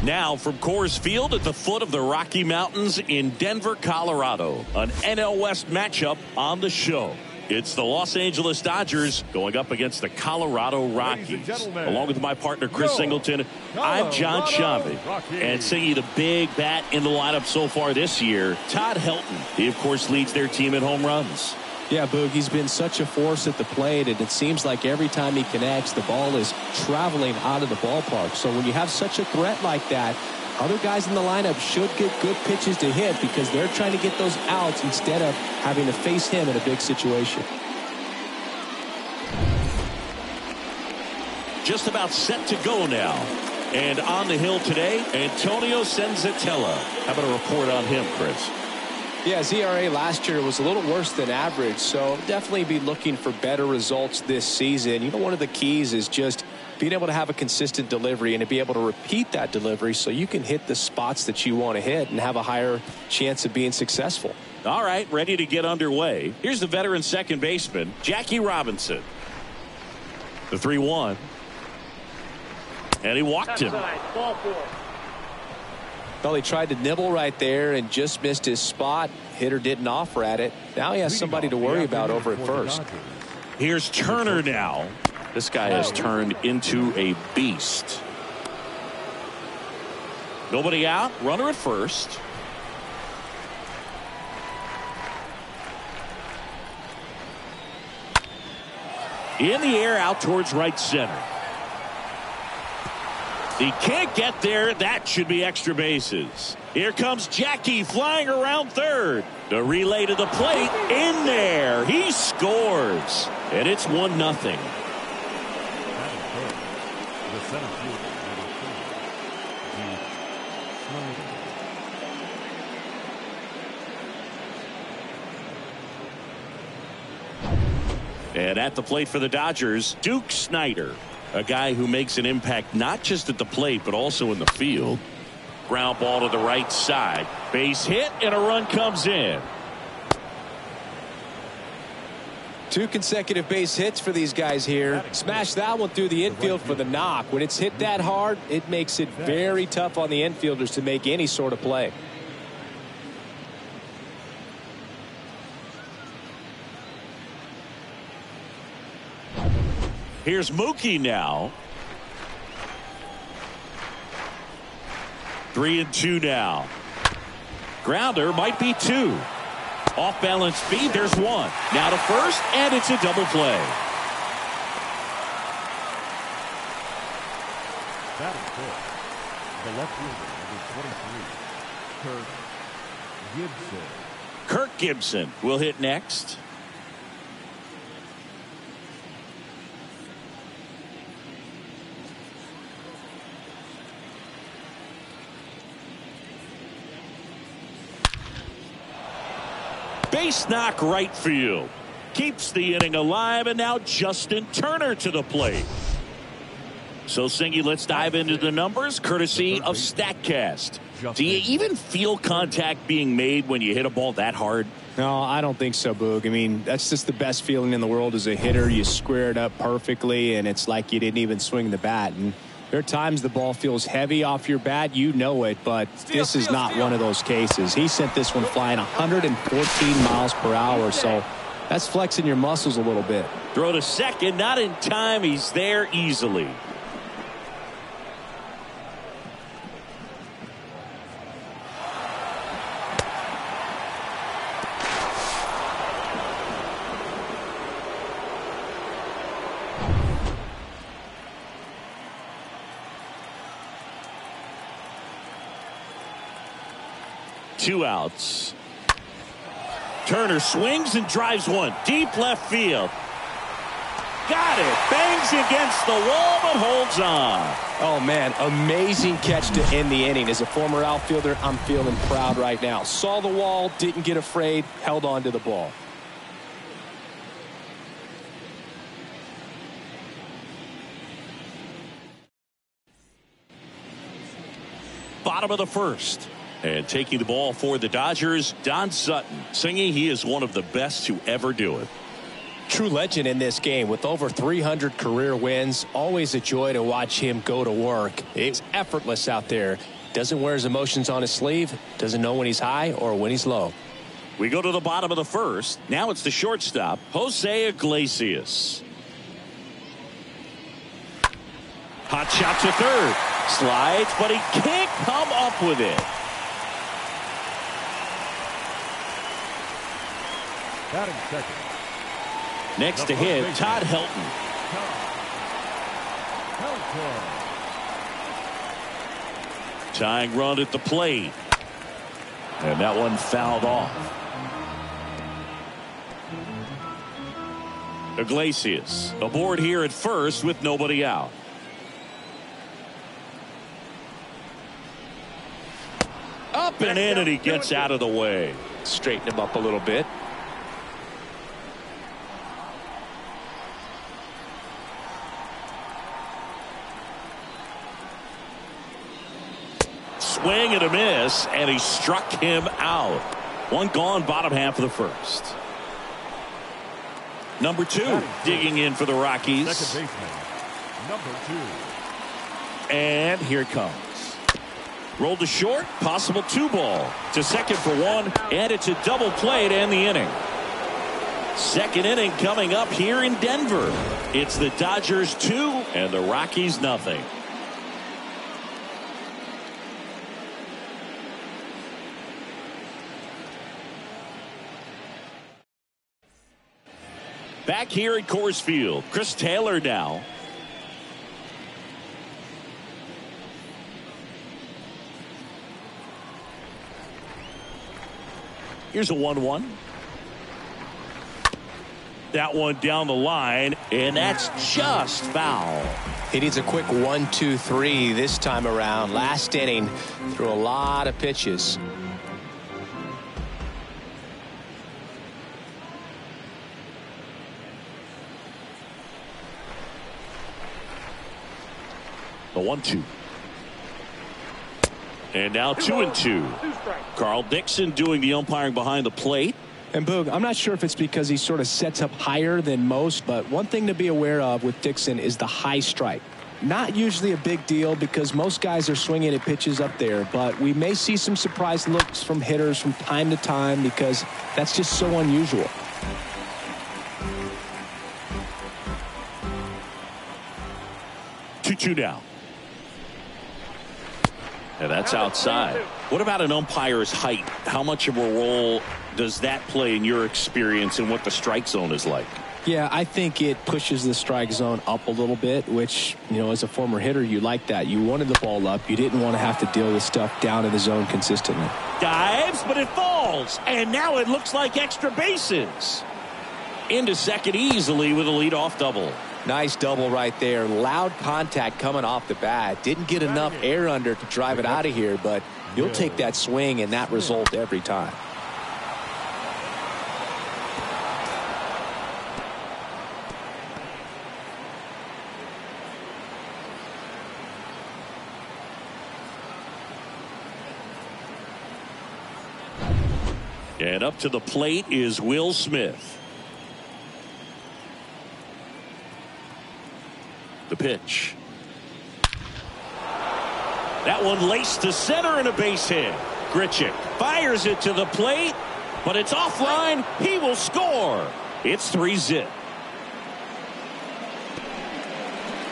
Now from Coors Field at the foot of the Rocky Mountains in Denver, Colorado, an NL West matchup on the show. It's the Los Angeles Dodgers going up against the Colorado Rockies. Along with my partner, Chris Singleton, I'm John Shambi. And singing the big bat in the lineup so far this year, Todd Helton. He, of course, leads their team in home runs. Yeah, Boog, he's been such a force at the plate, and it seems like every time he connects, the ball is traveling out of the ballpark. So when you have such a threat like that, other guys in the lineup should get good pitches to hit because they're trying to get those outs instead of having to face him in a big situation. Just about set to go now. And on the hill today, Antonio Senzatella. How about a report on him, Chris? Yeah, his ERA last year was a little worse than average, so definitely be looking for better results this season. You know, one of the keys is just being able to have a consistent delivery and to be able to repeat that delivery so you can hit the spots that you want to hit and have a higher chance of being successful. All right, ready to get underway. Here's the veteran second baseman, Jackie Robinson. The 3-1. And he walked him. Well, he tried to nibble right there and just missed his spot. Hitter didn't offer at it. Now he has somebody to worry about over at first. Here's Turner now. This guy has turned into a beast. Nobody out. Runner at first. In the air out towards right center. He can't get there. That should be extra bases. Here comes Jackie flying around third. The relay to the plate. In there. He scores. And it's 1-0. And at the plate for the Dodgers, Duke Snyder. A guy who makes an impact not just at the plate but also in the field. Ground ball to the right side. Base hit and a run comes in. 2 consecutive base hits for these guys here. Smash that one through the infield for the knock. When it's hit that hard, it makes it very tough on the infielders to make any sort of play. Here's Mookie now. 3-2 now. Grounder might be 2. Off balance speed. There's 1. Now to first, and it's a double play. That is good. The left fielder, number 23, Kirk Gibson. Kirk Gibson will hit next. Base knock right field. Keeps the inning alive, and now Justin Turner to the plate. So, Singy, let's dive into the numbers, courtesy of StatCast. Do you even feel contact being made when you hit a ball that hard? No, I don't think so, Boog. I mean, that's just the best feeling in the world as a hitter. You square it up perfectly, and it's like you didn't even swing the bat. And there are times the ball feels heavy off your bat. You know it, but this is not one of those cases. He sent this one flying 114 miles per hour, so that's flexing your muscles a little bit. Throw to second, not in time. He's there easily. Two outs. Turner swings and drives one deep left field. Got it. Bangs against the wall but holds on. Oh man, amazing catch to end the inning. As a former outfielder, I'm feeling proud right now. Saw the wall, didn't get afraid, held on to the ball. Bottom of the first. And taking the ball for the Dodgers, Don Sutton, singing he is one of the best to ever do it. True legend in this game with over 300 career wins. Always a joy to watch him go to work. It's effortless out there. Doesn't wear his emotions on his sleeve. Doesn't know when he's high or when he's low. We go to the bottom of the first. Now it's the shortstop, Jose Iglesias. Hot shot to third. Slides, but he can't come up with it. Batting second. Next to hit, Todd Helton. Tying run at the plate. And that one fouled off. Iglesias aboard here at first with nobody out. Up and in, and he gets out of the way. Straighten him up a little bit. Swing and a miss, and he struck him out. One gone, bottom half of the first. Number two digging in for the Rockies. Second baseman, number 2. And here it comes. Rolled to short, possible 2-ball. To second for 1, and it's a double play to end the inning. Second inning coming up here in Denver. It's the Dodgers 2 and the Rockies nothing. Back here at Coors Field, Chris Taylor now. Here's a 1-1. That one down the line, and that's just foul. He needs a quick 1-2-3 this time around. Last inning, threw a lot of pitches. The 1-2. And now 2-2. Carl Dixon doing the umpiring behind the plate. And Boog, I'm not sure if it's because he sort of sets up higher than most, but one thing to be aware of with Dixon is the high strike. Not usually a big deal because most guys are swinging at pitches up there, but we may see some surprise looks from hitters from time to time because that's just so unusual. Two now. And that's outside. What about an umpire's height? How much of a role does that play in your experience and what the strike zone is like? Yeah, I think it pushes the strike zone up a little bit, which, you know, as a former hitter, you like that. You wanted the ball up. You didn't want to have to deal with stuff down in the zone consistently. Dives, but it falls. And now it looks like extra bases. Into second easily with a leadoff double. Nice double right there. Loud contact coming off the bat. Didn't get enough air under to drive it out of here, but you'll take that swing and that result every time. And up to the plate is Will Smith. The pitch. That one laced to center and a base hit. Grichuk fires it to the plate, but it's offline. He will score. It's 3-0.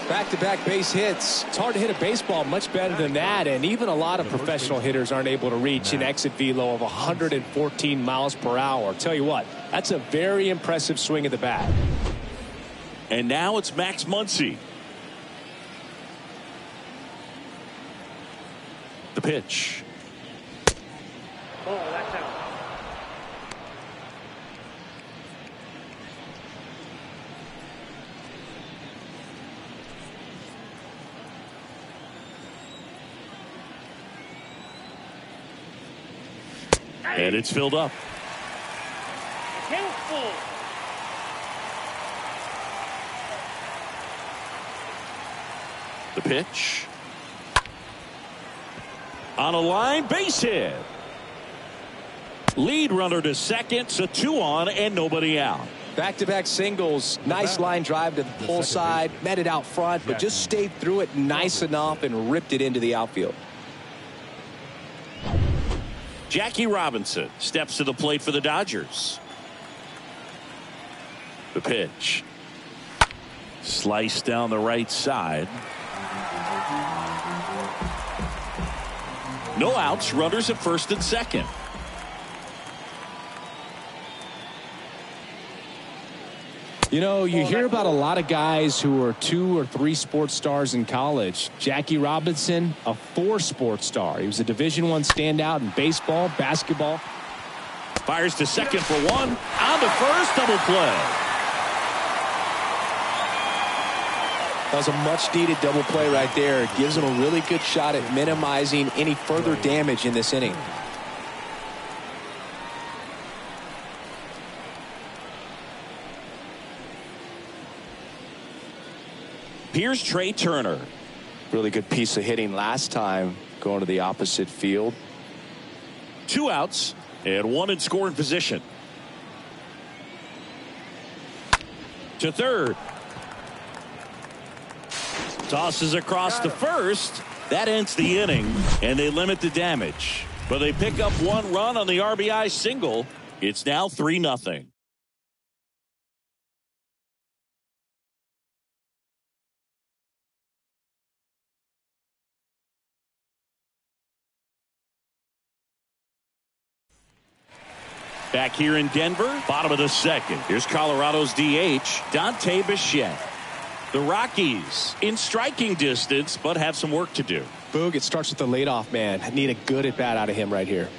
Back-to-back base hits. It's hard to hit a baseball much better than that, and even a lot of professional hitters aren't able to reach an exit velo of 114 miles per hour. Tell you what, that's a very impressive swing of the bat. And now it's Max Muncy. The pitch. Oh, that's out. And it's filled up. Careful. The pitch. On a line, base hit. Lead runner to second, so 2 on and nobody out. Back-to-back singles. Nice line drive to the pull side. Met it out front, but just stayed through it nice enough and ripped it into the outfield. Jackie Robinson steps to the plate for the Dodgers. The pitch. Sliced down the right side. No outs. Runners at first and second. You know, you hear about a lot of guys who are 2 or 3 sports stars in college. Jackie Robinson, a 4 sports star. He was a Division I standout in baseball, basketball. Fires to second for one. On to first, double play. That was a much-needed double play right there. It gives him a really good shot at minimizing any further damage in this inning. Here's Trey Turner. Really good piece of hitting last time, going to the opposite field. 2 outs and 1 in scoring position. To third. Tosses across to first. That ends the inning, and they limit the damage. But they pick up 1 run on the RBI single. It's now 3-0. Back here in Denver, bottom of the second. Here's Colorado's DH, Dante Bichette. The Rockies in striking distance, but have some work to do. Boog, it starts with the leadoff man. I need a good at-bat out of him right here.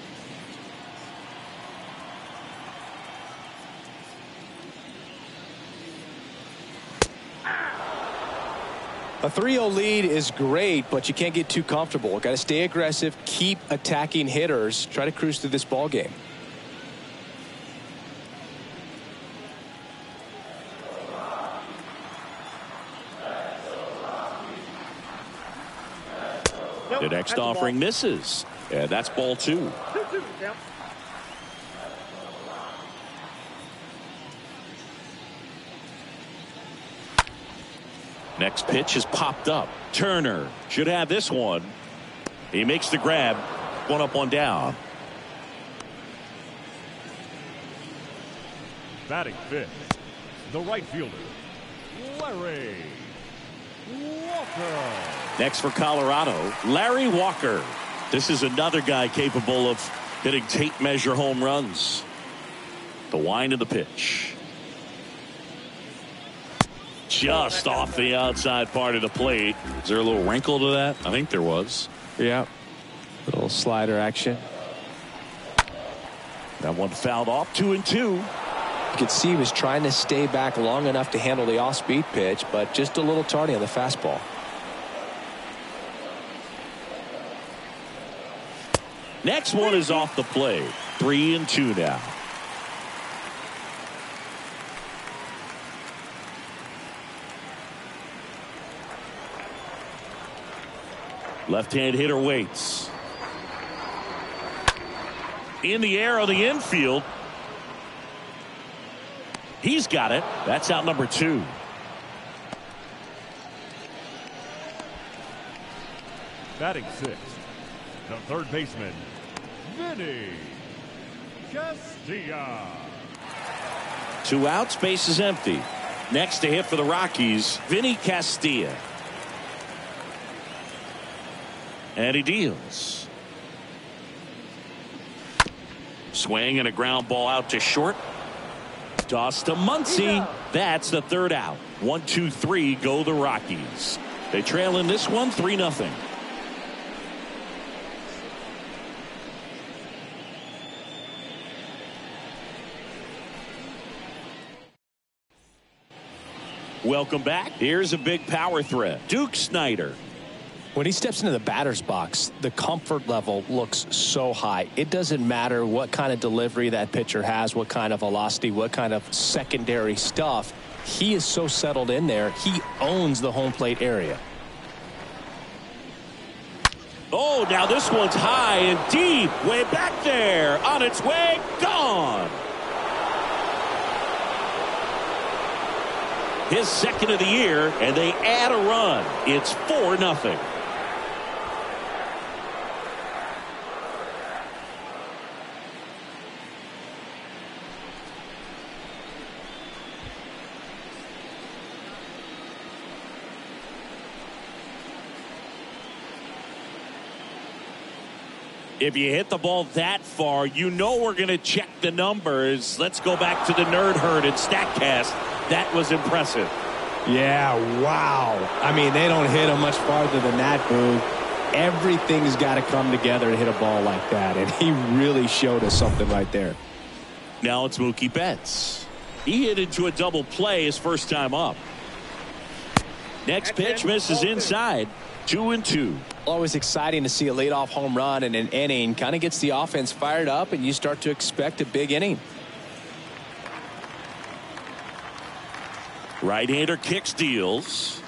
A 3-0 lead is great, but you can't get too comfortable. Got to stay aggressive, keep attacking hitters, try to cruise through this ball game. The next offering misses. And that's ball 2. 2-2. Yep. Next pitch is popped up. Turner should have this one. He makes the grab. 1 up, 1 down. Batting fifth, the right fielder, Larry Walker. Next for Colorado, Larry Walker. This is another guy capable of hitting tape measure home runs. The wind of the pitch. Just off the outside part of the plate. Is there a little wrinkle to that? I think there was. Yeah. Little slider action. That one fouled off. 2-2. You could see he was trying to stay back long enough to handle the off-speed pitch, but just a little tardy on the fastball. Next one is off the plate. 3-2 now. Left-hand hitter waits. In the air on the infield. He's got it. That's out number 2. Batting sixth, the third baseman, Vinny Castilla. 2 outs, base is empty. Next to hit for the Rockies, Vinny Castilla. And he deals. Swing and a ground ball out to short. Toss to Muncy. That's the 3rd out. 1, 2, 3 go the Rockies. They trail in this one 3-0. Welcome back. Here's a big power threat. Duke Snyder. When he steps into the batter's box, the comfort level looks so high. It doesn't matter what kind of delivery that pitcher has, what kind of velocity, what kind of secondary stuff. He is so settled in there. He owns the home plate area. Oh, now this one's high and deep. Way back there. On its way. Gone. his second of the year, and they add a run. It's 4-0. If you hit the ball that far, you know we're going to check the numbers. Let's go back to the nerd herd and StatCast. That was impressive. Yeah, wow. I mean, they don't hit him much farther than that, Boog. Everything's got to come together to hit a ball like that, and he really showed us something right there. Now it's Mookie Betts. He hit into a double play his first time up. Next pitch misses inside. 2-2. Always exciting to see a leadoff home run in an inning. Kind of gets the offense fired up, and you start to expect a big inning. Right-hander kicks, deals.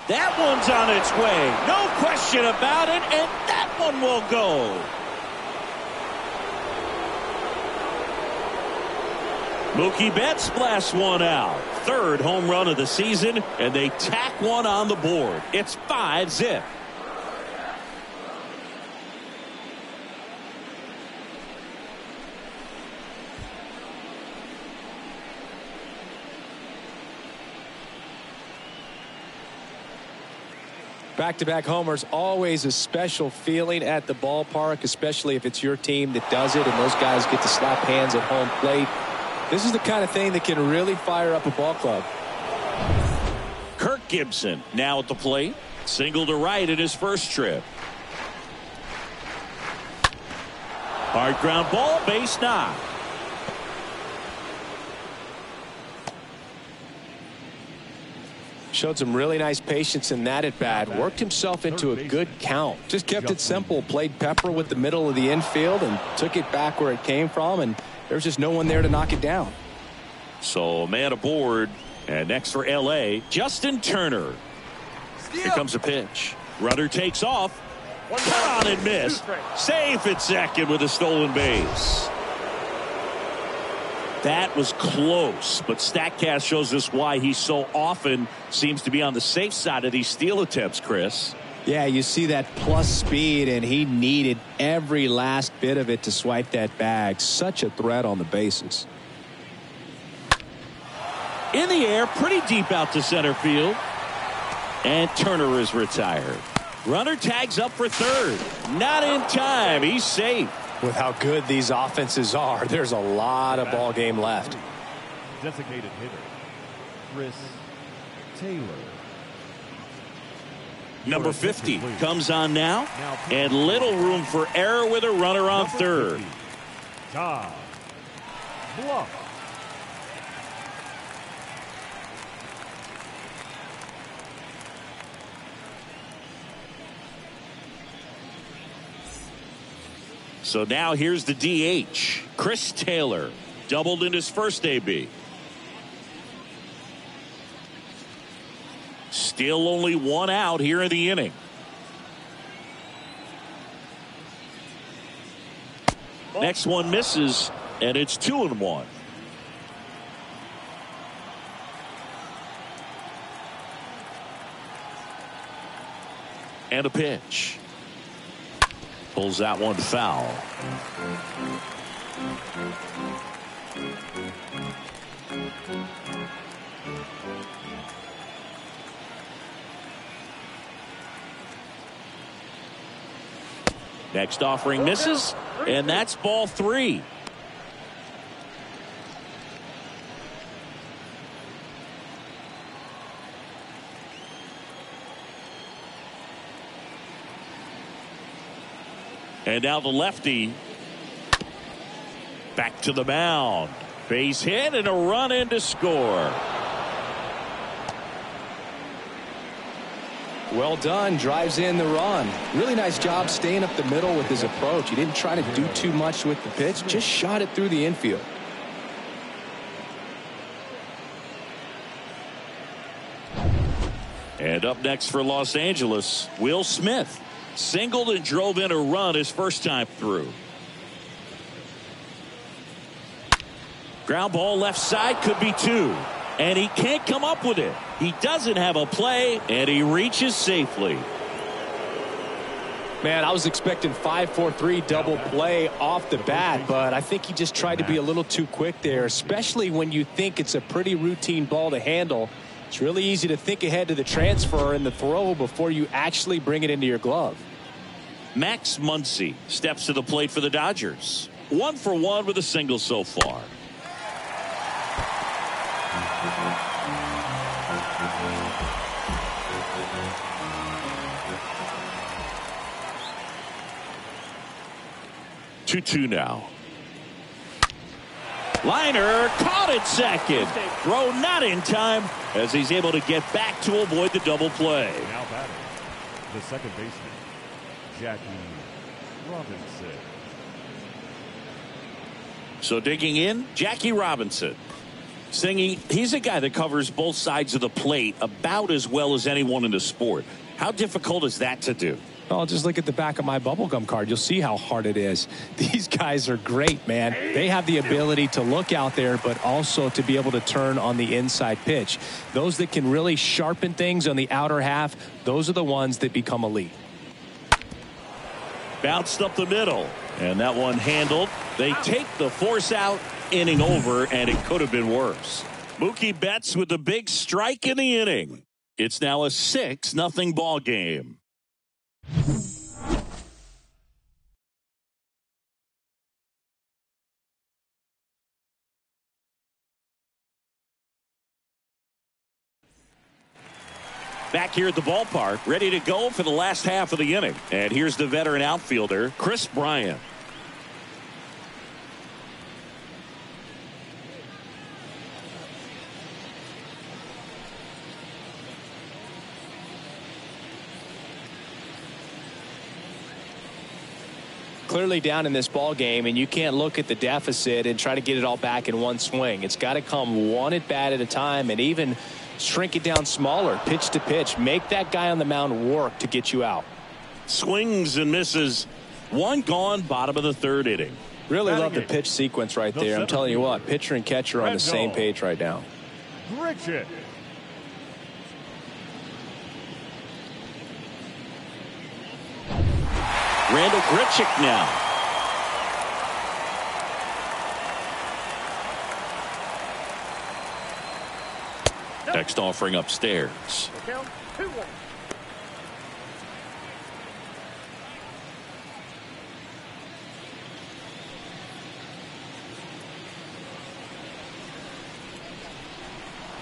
That one's on its way. No question about it, and that one will go. Mookie Betts blasts one out. Third home run of the season, and they tack one on the board. It's 5-0. Back-to-back homers, always a special feeling at the ballpark, especially if it's your team that does it and those guys get to slap hands at home plate. This is the kind of thing that can really fire up a ball club. Kirk Gibson now at the plate. Single to right in his first trip. Hard ground ball, base knock. Showed some really nice patience in that at bat. Worked himself into a good count. Just kept it simple. Played pepper with the middle of the infield and took it back where it came from. And there's just no one there to knock it down. So man aboard. And next for L.A., Justin Turner. Here comes a pitch. Runner takes off. Cut on and miss. Safe at second with a stolen base. That was close, but StatCast shows us why he so often seems to be on the safe side of these steal attempts, Chris. Yeah, you see that plus speed, and he needed every last bit of it to swipe that bag. Such a threat on the bases. In the air, pretty deep out to center field. And Turner is retired. Runner tags up for third. Not in time. He's safe. With how good these offenses are, there's a lot of ball game left. Designated hitter, Chris Taylor. Number 50 comes on now, and little room for error with a runner on third. Todd Bluff. So now here's the DH, Chris Taylor, doubled in his first AB. Still only one out here in the inning. Next one misses, and it's 2-1. And a pitch. Pulls that one foul. Next offering misses, and that's ball 3. And now the lefty back to the mound. Base hit and a run in to score. Well done. Drives in the run. Really nice job staying up the middle with his approach. He didn't try to do too much with the pitch. Just shot it through the infield. And up next for Los Angeles, Will Smith. Singled and drove in a run his first time through. Ground ball left side, could be 2. And he can't come up with it. He doesn't have a play, and he reaches safely. Man, I was expecting 5-4-3 double play off the bat, but I think he just tried to be a little too quick there, especially when you think it's a pretty routine ball to handle. It's really easy to think ahead to the transfer and the throw before you actually bring it into your glove. Max Muncy steps to the plate for the Dodgers. 1 for 1 with a single so far. Two now. Liner caught at second. Throw not in time as he's able to get back to avoid the double play. Now batting, the second baseman, Jackie Robinson. So digging in, Jackie Robinson. Singing, he's a guy that covers both sides of the plate about as well as anyone in the sport. How difficult is that to do? Oh, just look at the back of my bubblegum card. You'll see how hard it is. These guys are great, man. They have the ability to look out there, but also to be able to turn on the inside pitch. Those that can really sharpen things on the outer half, those are the ones that become elite. Bounced up the middle, and that one handled. They take the force out, inning over, and it could have been worse. Mookie Betts with the big strike in the inning. It's now a 6-0 ball game. Back here at the ballpark, ready to go for the last half of the inning. And here's the veteran outfielder, Chris Bryant. Clearly down in this ball game, and you can't look at the deficit and try to get it all back in one swing. It's got to come one at bat at a time, and even shrink it down smaller, pitch to pitch. Make that guy on the mound work to get you out. Swings and misses. One gone, bottom of the third inning. Really love the pitch sequence right there. I'm telling you what, pitcher and catcher are on the same page right now. Grichuk. Randall Grichuk now. Next offering upstairs. Count 2-1.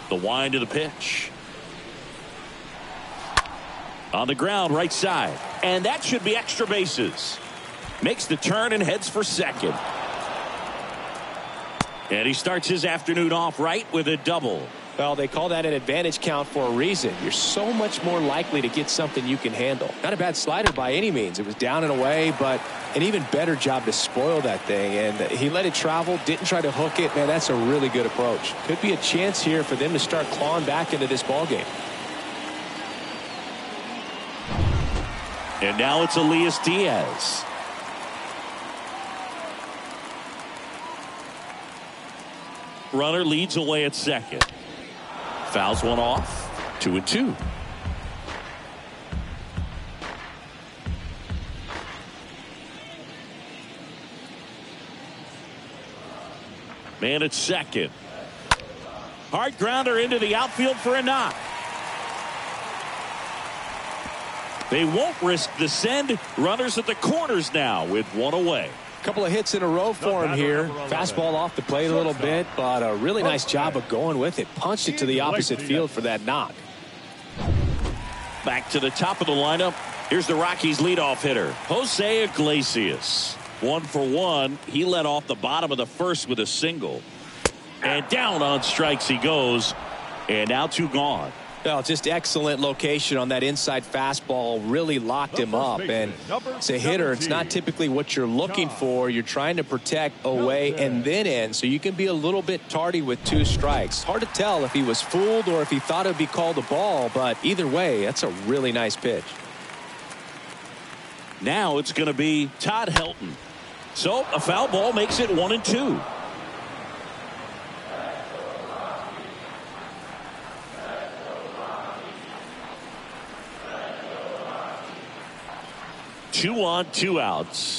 The wind of the pitch. On the ground, right side. And that should be extra bases. Makes the turn and heads for second. And he starts his afternoon off right with a double. Well, they call that an advantage count for a reason. You're so much more likely to get something you can handle. Not a bad slider by any means. It was down and away, but an even better job to spoil that thing. And he let it travel, didn't try to hook it. Man, that's a really good approach. Could be a chance here for them to start clawing back into this ball game. And now it's Iglesias. Runner leads away at second. Fouls one off. 2-2. Man at second. Hard grounder into the outfield for a knock. They won't risk the send. Runners at the corners now with one away. Couple of hits in a row for him here. Fastball off the plate a little bit, but a really nice job of going with it. Punched it to the opposite field for that knock. Back to the top of the lineup. Here's the Rockies leadoff hitter, Jose Iglesias. 1 for 1. He led off the bottom of the first with a single. And down on strikes he goes. And now 2 gone. Well, just excellent location on that inside fastball. Really locked him up. And as a hitter, it's not typically what you're looking for. You're trying to protect away and then in, so you can be a little bit tardy with 2 strikes. Hard to tell if he was fooled or if he thought it would be called a ball, but either way, that's a really nice pitch. Now it's going to be Todd Helton. So a foul ball makes it 1-2. 2 on, 2 outs.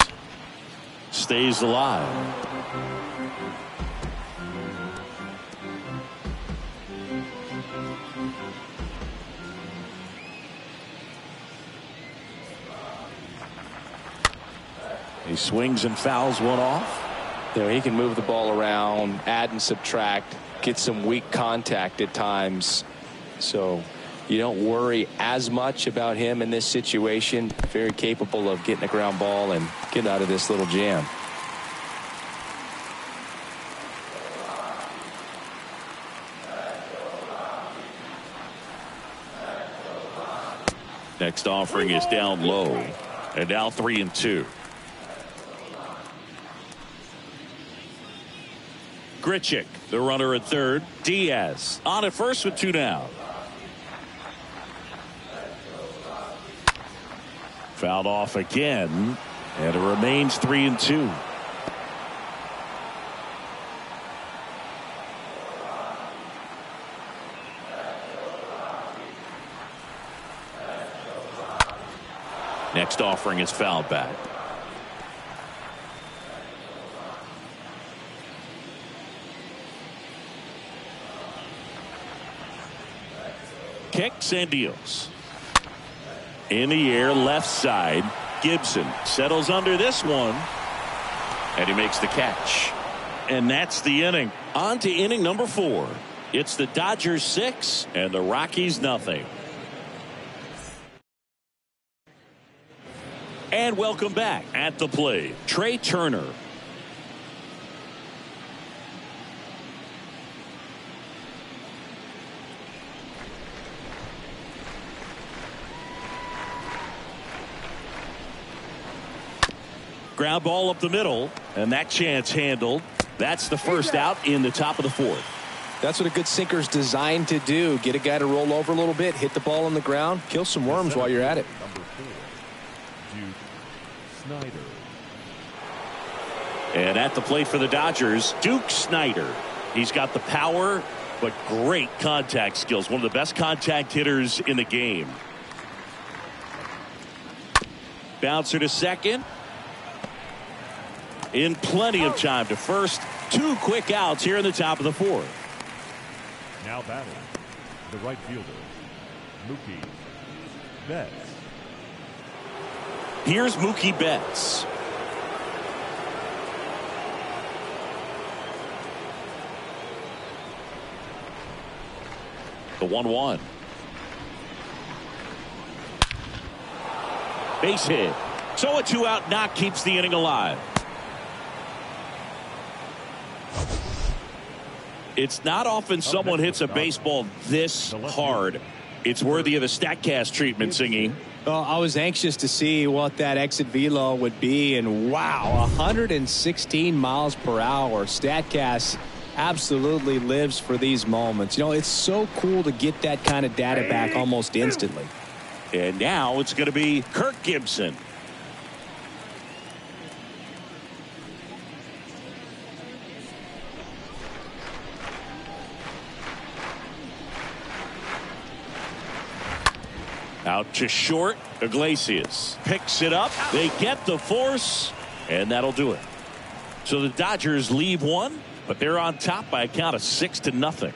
Stays alive. He swings and fouls one off. You know, he can move the ball around, add and subtract, get some weak contact at times. So you don't worry as much about him in this situation. Very capable of getting a ground ball and getting out of this little jam. Next offering is down low. And now 3-2. Grichuk, the runner at third. Diaz on at first with 2 down. Fouled off again, and it remains 3-2. Next offering is fouled back. Kicks and deals. In the air, left side. Gibson settles under this one. And he makes the catch. And that's the inning. On to inning number 4. It's the Dodgers 6 and the Rockies nothing. And welcome back. At the plate, Trey Turner. Ground ball up the middle, and that chance handled. That's the first out in the top of the 4th. That's what a good sinker's designed to do. Get a guy to roll over a little bit, hit the ball on the ground, kill some worms while you're at it. Number 4, Snyder. And at the plate for the Dodgers, Duke Snyder. He's got the power, but great contact skills. One of the best contact hitters in the game. Bouncer to second. In plenty of time to first. 2 quick outs here in the top of the 4th. Now batting, the right fielder, Mookie Betts. Here's Mookie Betts. The 1-1. Base hit. So a 2-out knock keeps the inning alive. It's not often someone hits a baseball this hard. It's worthy of the StatCast treatment, Singing. Well, I was anxious to see what that exit velo would be, and wow, 116 miles per hour. StatCast absolutely lives for these moments. You know, it's so cool to get that kind of data back almost instantly. And now it's going to be Kirk Gibson. Out to short. Iglesias picks it up. They get the force, and that'll do it. So the Dodgers leave one, but they're on top by a count of 6-0.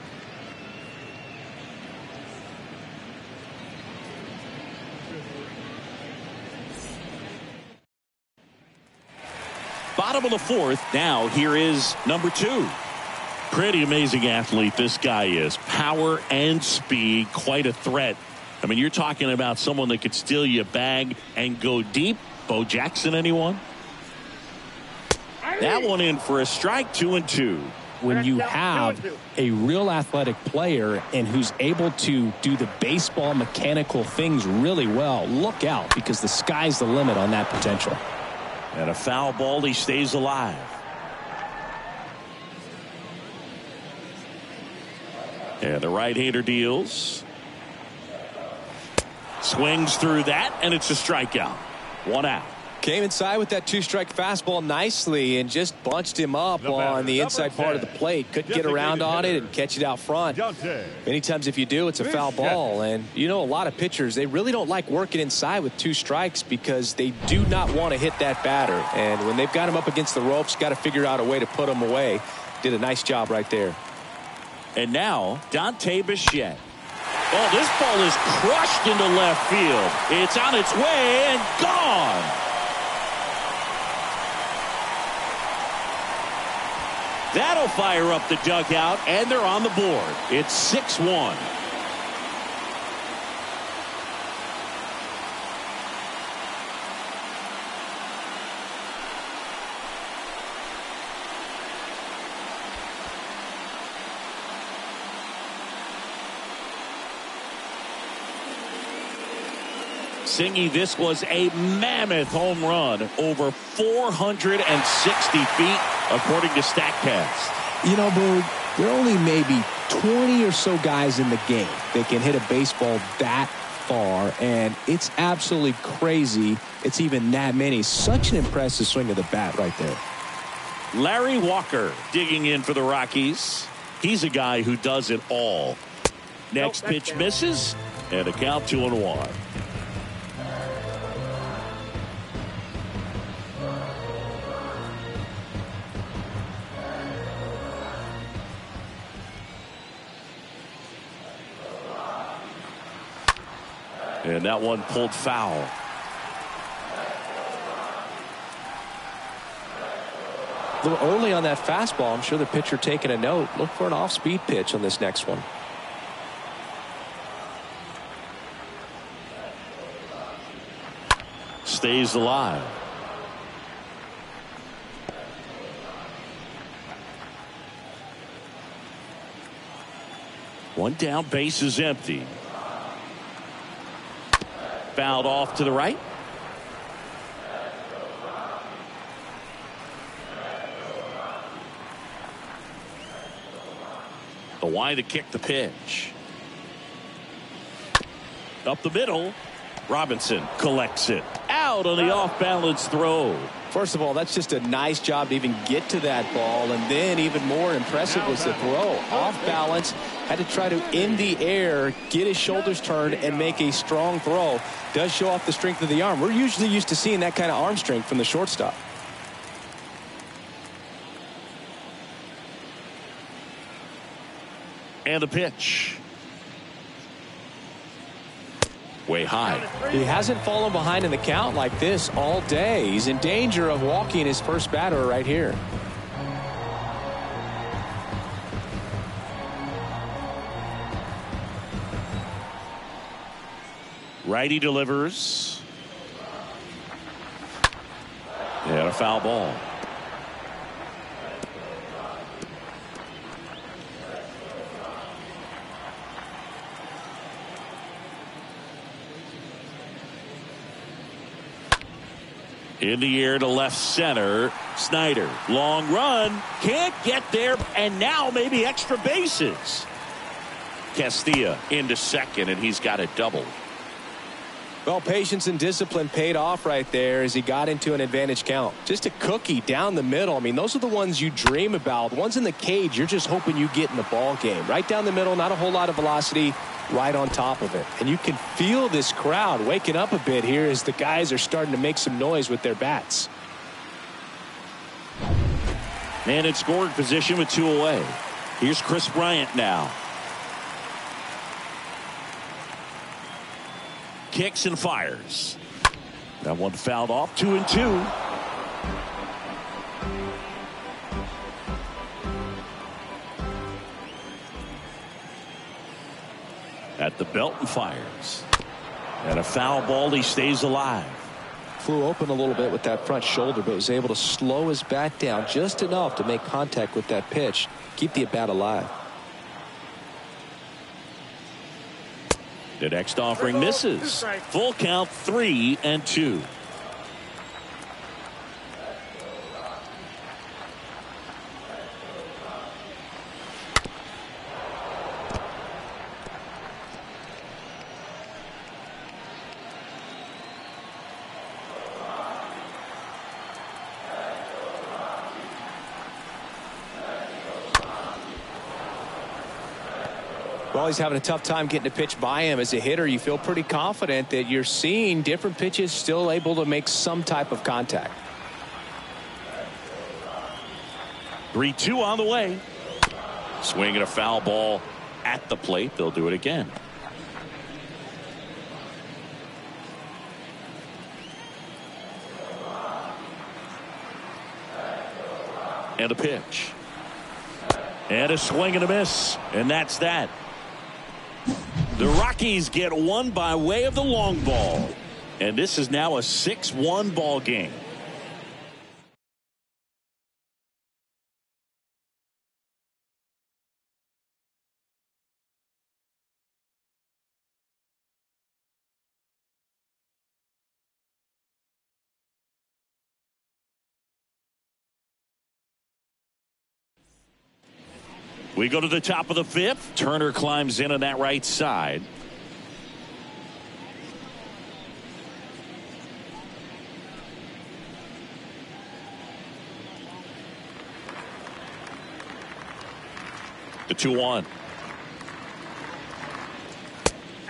Bottom of the 4th. Now here is number 2. Pretty amazing athlete this guy is. Power and speed. Quite a threat. I mean, you're talking about someone that could steal you a bag and go deep. Bo Jackson, anyone? That one in for a strike. 2-2. When you have a real athletic player and who's able to do the baseball mechanical things really well, look out, because the sky's the limit on that potential. And a foul ball. He stays alive. And the right-hander deals. Swings through that, and it's a strikeout. 1 out. Came inside with that two-strike fastball nicely and just bunched him up on the inside part of the plate. Couldn't get around on it and catch it out front. Many times if you do, it's a foul ball. And you know, a lot of pitchers, they really don't like working inside with two strikes because they do not want to hit that batter. And when they've got him up against the ropes, got to figure out a way to put him away. Did a nice job right there. And now, Dante Bichette. Oh, this ball is crushed into left field. It's on its way and gone. That'll fire up the dugout, and they're on the board. It's 6-1. Singy, this was a mammoth home run, over 460 feet, according to StatCast. You know, Boog, there are only maybe 20 or so guys in the game that can hit a baseball that far, and it's absolutely crazy it's even that many. Such an impressive swing of the bat right there. Larry Walker digging in for the Rockies. He's a guy who does it all. Next pitch misses, and a count 2-1. And that one pulled foul. A little early on that fastball. I'm sure the pitcher taking a note. Look for an off-speed pitch on this next one. Stays alive. One down, base is empty. Fouled off to the right. The wide to kick the pitch. Up the middle. Robinson collects it. Out on the off-balance throw. First of all, that's just a nice job to even get to that ball, and then even more impressive was the throw. Off balance, had to try to in the air, get his shoulders turned, and make a strong throw. Does show off the strength of the arm. We're usually used to seeing that kind of arm strength from the shortstop. And the pitch. Way high. He hasn't fallen behind in the count like this all day. He's in danger of walking his first batter right here. Righty delivers. And a foul ball. In the air to left center. Snyder. Long run. Can't get there. And now maybe extra bases. Castilla into second, and he's got it doubled. Well, patience and discipline paid off right there as he got into an advantage count. Just a cookie down the middle. I mean, those are the ones you dream about. The ones in the cage, you're just hoping you get in the ball game. Right down the middle, not a whole lot of velocity. Right on top of it. And you can feel this crowd waking up a bit here as the guys are starting to make some noise with their bats. And in scoring position with 2 away. Here's Chris Bryant now. Kicks and fires. That one fouled off. 2-2. At the belt and fires. And a foul ball. He stays alive. Flew open a little bit with that front shoulder, but was able to slow his bat down just enough to make contact with that pitch. Keep the at-bat alive. The next offering misses. Full count, 3-2. Well, he's having a tough time getting a pitch by him. As a hitter, you feel pretty confident that you're seeing different pitches still able to make some type of contact. 3-2 on the way. Swinging a foul ball at the plate. They'll do it again. And a pitch. And a swing and a miss. And that's that. The Rockies get one by way of the long ball. And this is now a 6-1 ball game. We go to the top of the 5th. Turner climbs in on that right side. The 2-1.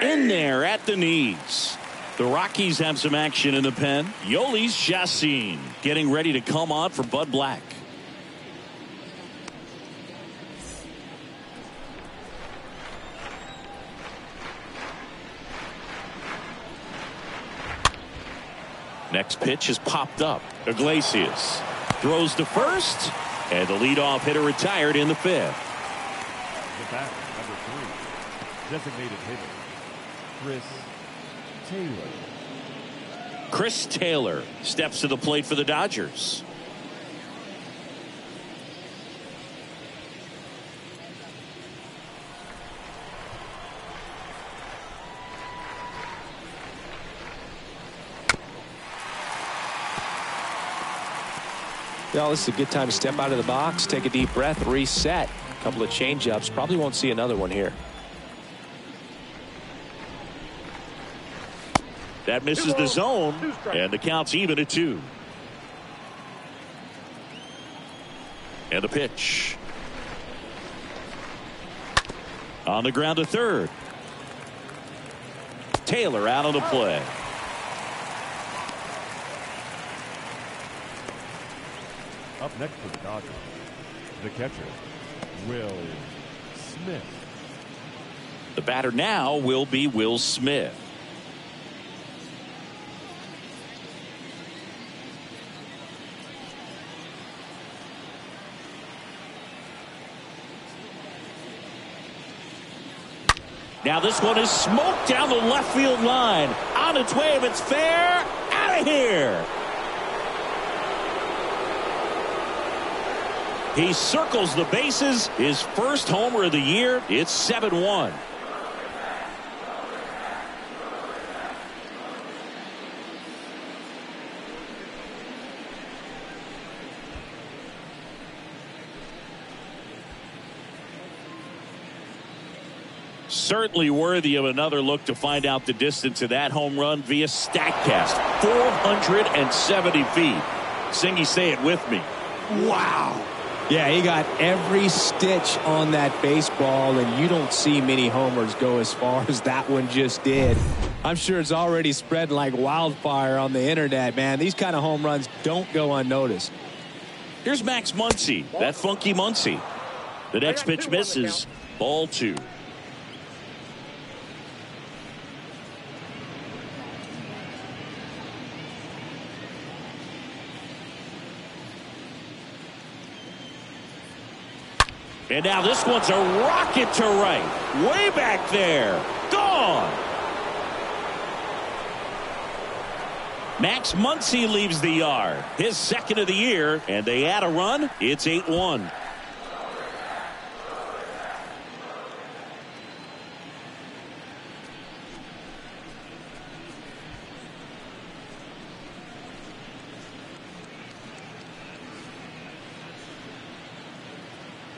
In there at the knees. The Rockies have some action in the pen. Yolis Chassin getting ready to come on for Bud Black. Next pitch is popped up. Iglesias throws to first, and the leadoff hitter retired in the 5th. The batter, number 3, designated hitter, Chris Taylor steps to the plate for the Dodgers. Well, this is a good time to step out of the box, take a deep breath, reset. A couple of change-ups. Probably won't see another one here. That misses the zone, and the count's even at 2. And the pitch. On the ground to third. Taylor out on the play. Up next for the Dodgers, the catcher, Will Smith. The batter now will be Will Smith. Now this one is smoked down the left field line. On its way, if it's fair, out of here. He circles the bases. His first homer of the year. It's 7-1. Certainly worthy of another look to find out the distance of that home run via StatCast. 470 feet. Singy, say it with me. Wow. Yeah, he got every stitch on that baseball, and you don't see many homers go as far as that one just did. I'm sure it's already spread like wildfire on the internet, man. These kind of home runs don't go unnoticed. Here's Max Muncy, that funky Muncy. The next pitch misses. Ball 2. And now this one's a rocket to right. Way back there. Gone. Max Muncy leaves the yard. His second of the year. And they add a run. It's 8-1.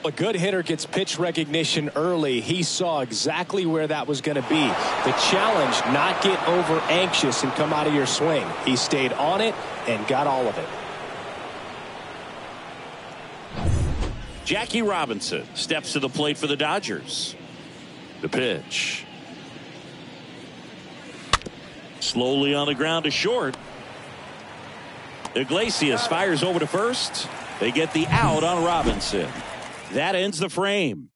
A good hitter gets pitch recognition early. He saw exactly where that was going to be. The challenge, not get over anxious and come out of your swing. He stayed on it and got all of it. Jackie Robinson steps to the plate for the Dodgers. The pitch. Slowly on the ground to short. Iglesias fires over to first. They get the out on Robinson. That ends the frame.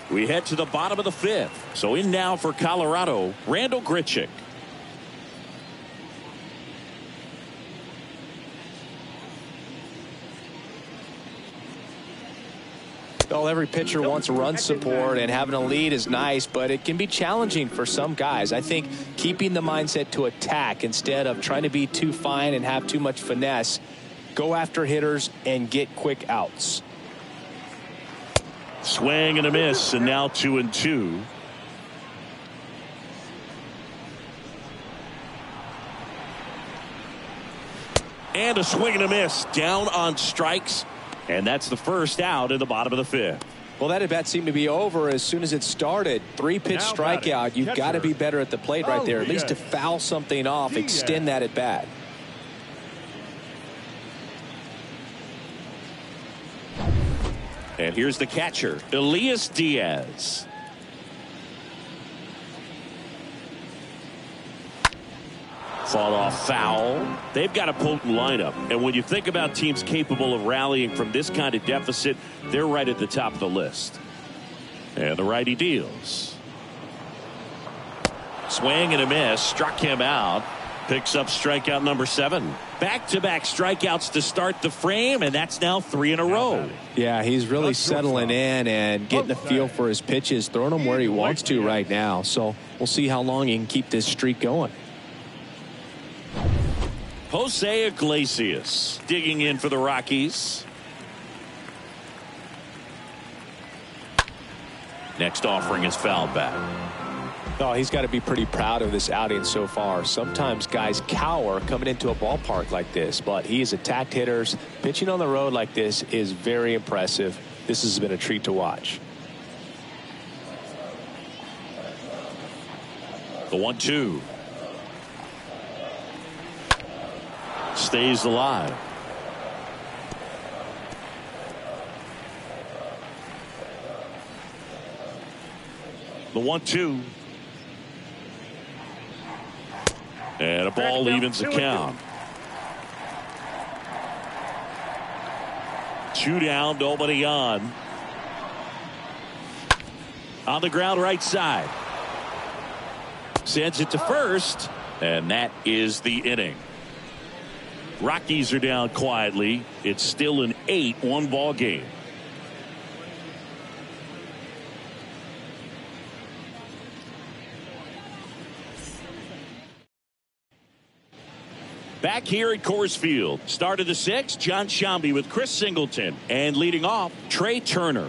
We head to the bottom of the fifth. So in now for Colorado, Randall Grichuk. Well, every pitcher wants run support, and having a lead is nice, but it can be challenging for some guys. I think keeping the mindset to attack instead of trying to be too fine and have too much finesse, go after hitters and get quick outs. Swing and a miss, and now 2-2. And a swing and a miss, down on strikes, and that's the first out in the bottom of the fifth. Well, that at bat seemed to be over as soon as it started. 3-pitch strikeout. You've got to be better at the plate right there, at least to foul something off, extend that at bat. And here's the catcher, Iglesias. Fought off foul. They've got a potent lineup. And when you think about teams capable of rallying from this kind of deficit, they're right at the top of the list. And the righty deals. Swing and a miss. Struck him out. Picks up strikeout number 7. Back-to-back strikeouts to start the frame, and that's now 3 in a row. Yeah, he's really settling in and getting a feel for his pitches, throwing them where he wants to right now. So we'll see how long he can keep this streak going. Jose Iglesias digging in for the Rockies. Next offering is fouled back. Oh, he's got to be pretty proud of this outing so far. Sometimes guys cower coming into a ballpark like this, but he has attacked hitters. Pitching on the road like this is very impressive. This has been a treat to watch. The 1-2. Stays alive. The 1-2. And a ball evens the count. 2 down, nobody on. On the ground right side. Sends it to first, and that is the inning. Rockies are down quietly. It's still an 8-1 ball game. Back here at Coors Field. Start of the 6th, John Shambi with Chris Singleton. And leading off, Trey Turner.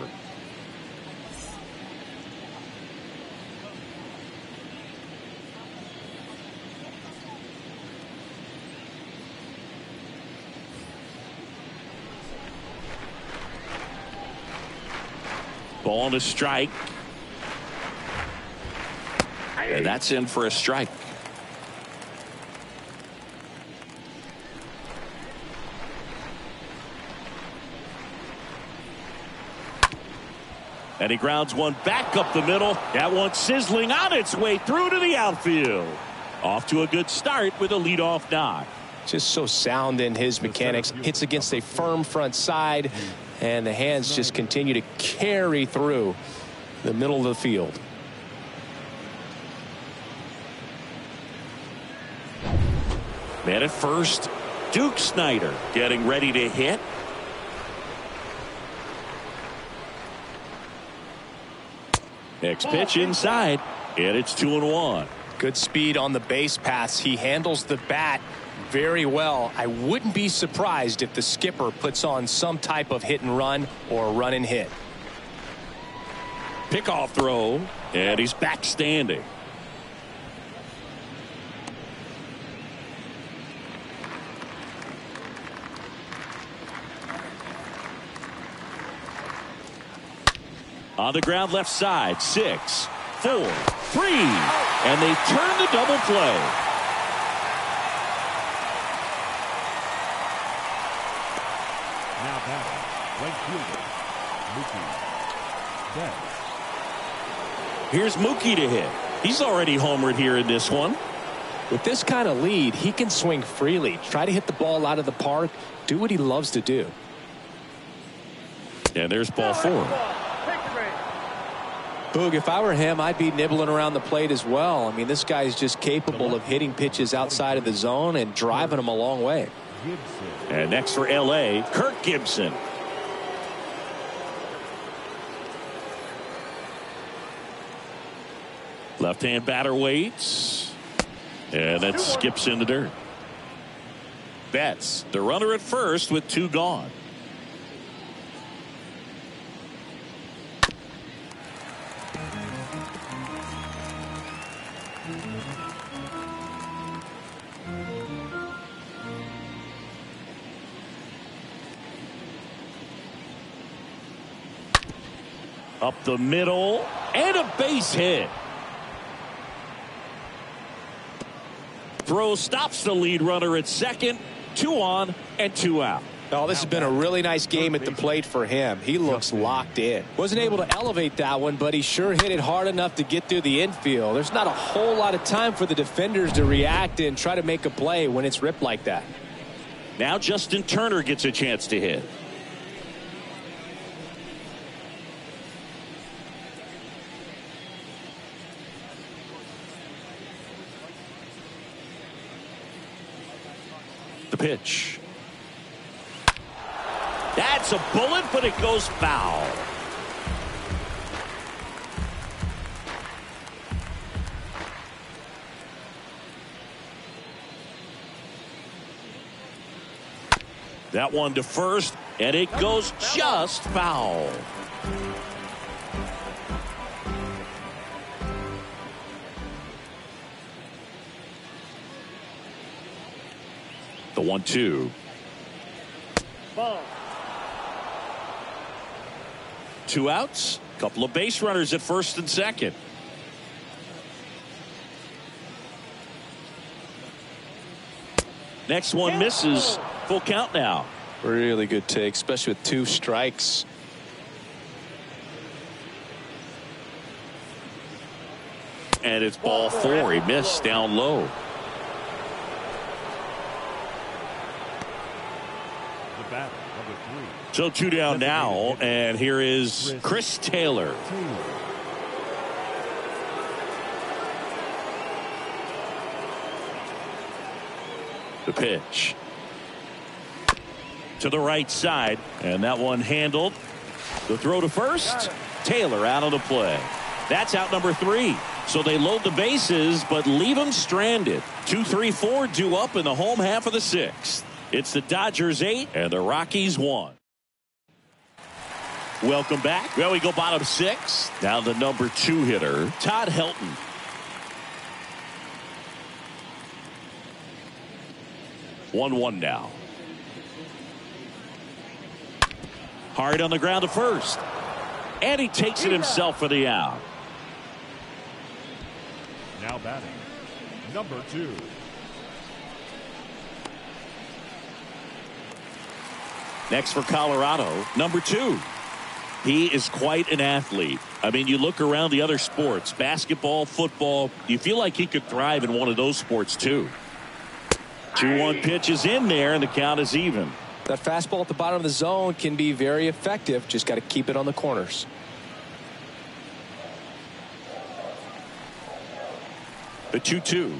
Ball on a strike. And that's in for a strike. And he grounds one back up the middle. That one sizzling on its way through to the outfield. Off to a good start with a leadoff knock. Just so sound in his mechanics. Hits against a firm front side, and the hands just continue to carry through the middle of the field. Man at first, Duke Snyder getting ready to hit. Next pitch inside, and it's 2-1. Good speed on the base paths. He handles the bat very well. I wouldn't be surprised if the skipper puts on some type of hit and run or run and hit. Pickoff throw, and he's back standing. On the ground left side, 6. 4, 3, and they turn the double play. Now batting, right fielder, Mookie Betts. Here's Mookie to hit. He's already homered here in this one. With this kind of lead, he can swing freely, try to hit the ball out of the park, do what he loves to do. And there's ball 4. Boog, if I were him, I'd be nibbling around the plate as well. I mean, this guy is just capable of hitting pitches outside of the zone and driving them a long way. And next for L.A., Kirk Gibson. Left-hand batter waits. And that skips in the dirt. Betts, the runner at first with 2 gone. Up the middle and a base hit. Throw stops the lead runner at second. 2 on and 2 out. Oh, this has been a really nice game at the plate for him. He looks locked in. Wasn't able to elevate that one, but he sure hit it hard enough to get through the infield. There's not a whole lot of time for the defenders to react and try to make a play when it's ripped like that. Now Justin Turner gets a chance to hit. The pitch. That's a bullet, but it goes foul. That one to first, and it goes just foul. The 1-2. Ball. 2 outs. Couple of base runners at first and second. Next one misses. Full count now. Really good take, especially with 2 strikes. And it's ball 4. He missed down low. The batter, number 3. So 2 down now, and here is Chris Taylor. The pitch. To the right side, and that one handled. The throw to first. Taylor out of the play. That's out number 3. So they load the bases, but leave them stranded. 2, 3, 4 due up in the home half of the 6th. It's the Dodgers 8 and the Rockies 1. Welcome back. Well, we go bottom 6. Now the number 2 hitter, Todd Helton. One now. Hard on the ground to first. And he takes it himself for the out. Now batting, number 2. Next for Colorado, number 2. He is quite an athlete. I mean, you look around the other sports, basketball, football, you feel like he could thrive in one of those sports too. 2-1 pitch is in there, and the count is even. That fastball at the bottom of the zone can be very effective. Just got to keep it on the corners. The 2-2.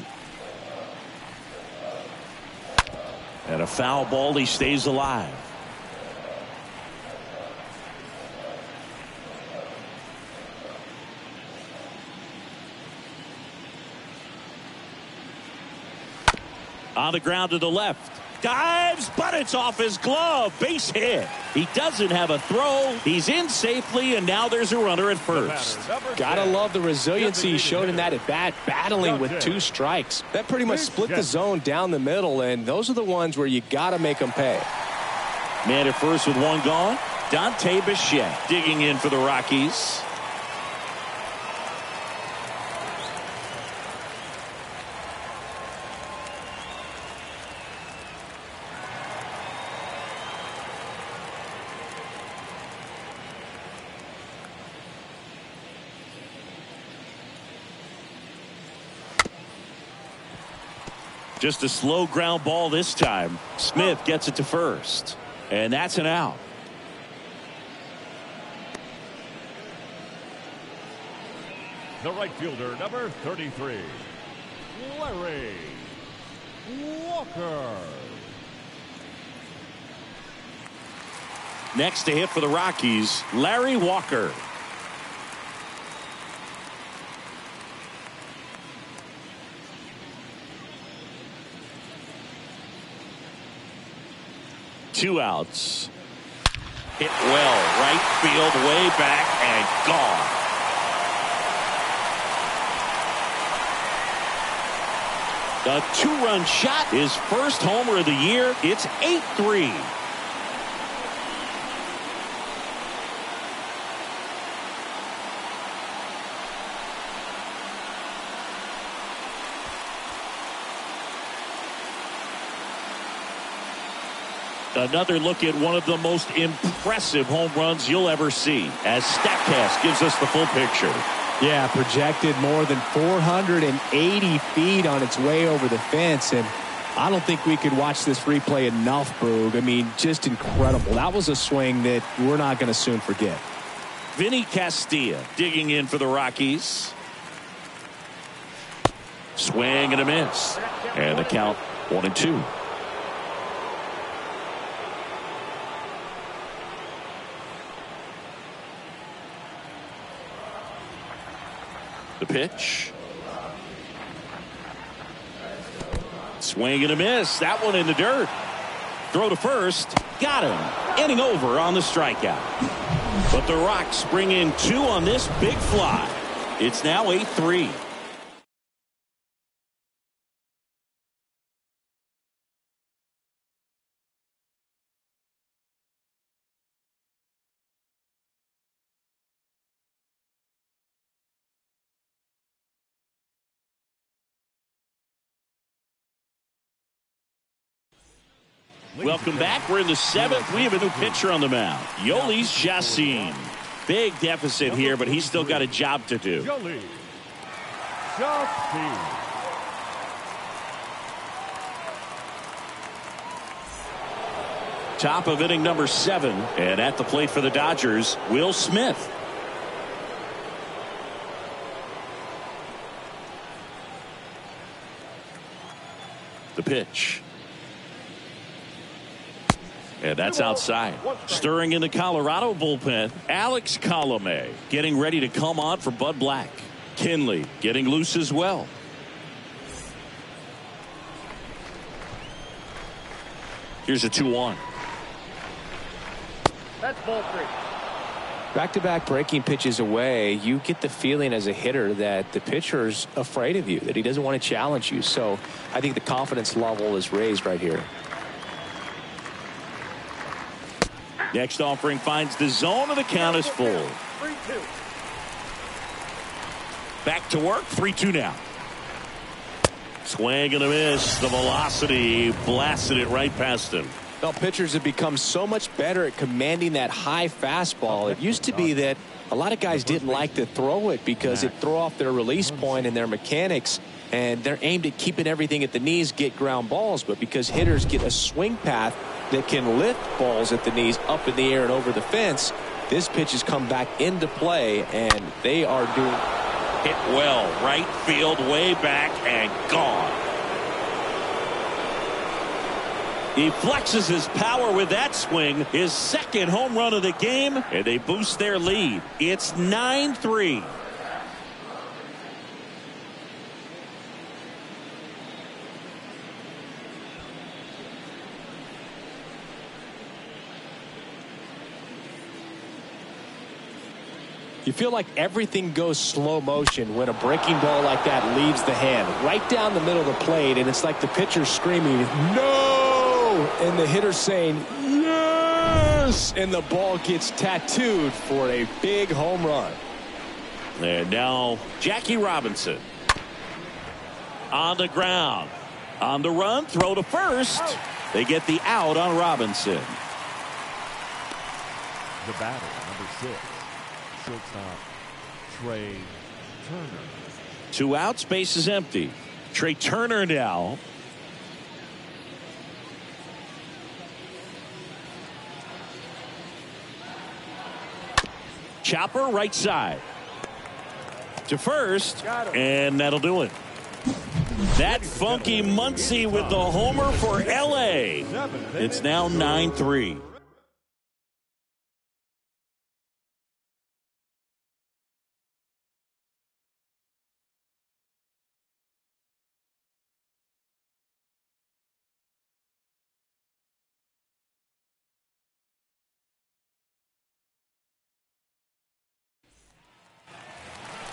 And a foul ball. He stays alive. On the ground to the left. Dives, but it's off his glove. Base hit. He doesn't have a throw. He's in safely, and now there's a runner at first. Gotta love the resiliency he showed in that at bat, battling with 2 strikes. That pretty much split the zone down the middle, and those are the ones where you gotta make them pay. Man at first with 1 gone. Dante Bichette digging in for the Rockies. Just a slow ground ball this time. Smith gets it to first. And that's an out. The right fielder, number 33, Larry Walker. Next to hit for the Rockies, Larry Walker. Two outs. Hit well, right field, way back, and gone. A two-run shot, his first homer of the year. It's 8-3. Another look at one of the most impressive home runs you'll ever see, as StatCast gives us the full picture. Yeah, projected more than 480 feet on its way over the fence, and I don't think we could watch this replay enough, Boog. I mean, just incredible. That was a swing that we're not going to soon forget. Vinny Castilla digging in for the Rockies. Swing and a miss. And the count 1-2. The pitch. Swing and a miss. That one in the dirt. Throw to first. Got him. Inning over on the strikeout. But the Rocks bring in two on this big fly. It's now 8-3. Welcome back. We're in the seventh. We have a new pitcher on the mound. Yolis Chacin. Big deficit here, but he's still got a job to do. Yolis Chacin. Top of inning number 7. And at the plate for the Dodgers, Will Smith. The pitch. And that's outside. Stirring in the Colorado bullpen, Alex Colomé getting ready to come on for Bud Black. Kinley getting loose as well. Here's a 2-1. That's ball 3. Back-to-back breaking pitches away, you get the feeling as a hitter that the pitcher's afraid of you, that he doesn't want to challenge you. So I think the confidence level is raised right here. Next offering finds the zone, and the count is full. 3-2. Back to work. 3-2 now. Swing and a miss. The velocity blasted it right past him. Well, pitchers have become so much better at commanding that high fastball. It used to be that a lot of guys didn't like to throw it because it threw off their release point and their mechanics, and they're aimed at keeping everything at the knees, get ground balls. But because hitters get a swing path that can lift balls at the knees up in the air and over the fence, this pitch has come back into play, and they are doing hit well, right field, way back, and gone. He flexes his power with that swing, his second home run of the game, and they boost their lead. It's 9-3. You feel like everything goes slow motion when a breaking ball like that leaves the hand right down the middle of the plate, and it's like the pitcher screaming, "No!" and the hitter saying, "Yes!" and the ball gets tattooed for a big home run. And now Jackie Robinson on the ground. On the run, throw to first. They get the out on Robinson. The batter, number 6. Shortstop Trey Turner. 2 outs, base is empty. Trey Turner now. chopper right side. To first, and that'll do it. That funky Muncy with the homer for L.A. It's now 9-3.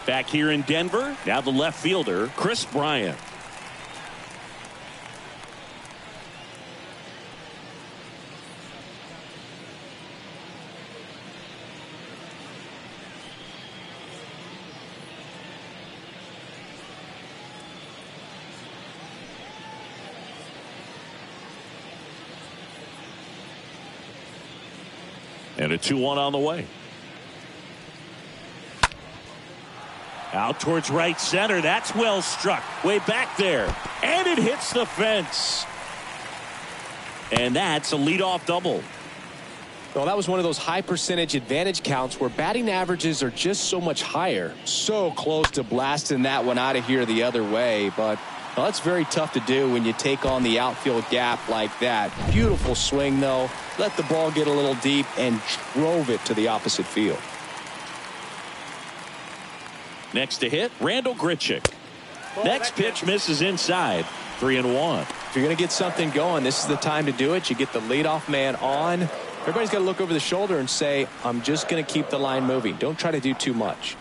Back here in Denver, now the left fielder, Chris Bryant. And a 2-1 on the way. Out towards right center. That's well struck. Way back there. And it hits the fence. And that's a leadoff double. Well, that was one of those high percentage advantage counts where batting averages are just so much higher. So close to blasting that one out of here the other way. But well, that's very tough to do when you take on the outfield gap like that. Beautiful swing, though. Let the ball get a little deep and drove it to the opposite field. Next to hit, Randall Grichuk. Next pitch misses inside. 3-1. If you're going to get something going, this is the time to do it. You get the leadoff man on. Everybody's got to look over the shoulder and say, I'm just going to keep the line moving. Don't try to do too much.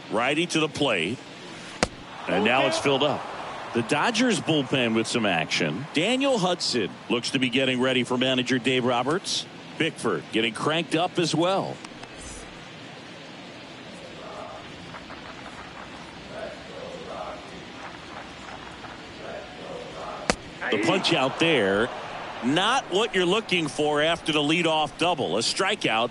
Righty to the plate. And now it's filled up. The Dodgers bullpen with some action. Daniel Hudson looks to be getting ready for manager Dave Roberts. Bickford getting cranked up as well. The punch out there, not what you're looking for after the leadoff double. A strikeout,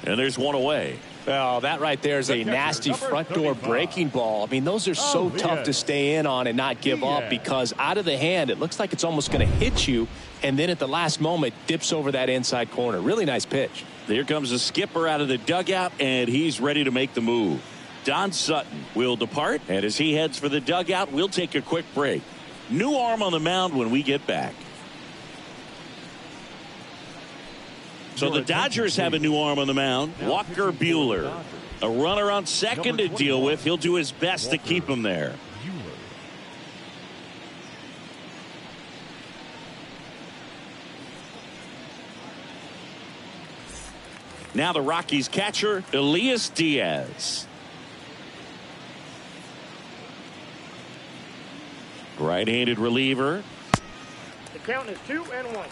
and there's one away. Well, that right there is a nasty front door breaking ball. I mean, those are so tough to stay in on and not give up because out of the hand, it looks like it's almost going to hit you, and then at the last moment, dips over that inside corner. Really nice pitch. Here comes the skipper out of the dugout, and he's ready to make the move. Don Sutton will depart, and as he heads for the dugout, we'll take a quick break. New arm on the mound when we get back. So the Dodgers have a new arm on the mound. Walker Buehler. A runner on second to deal with. He'll do his best to keep him there. Now the Rockies catcher, Iglesias. Right-handed reliever. The count is 2-1.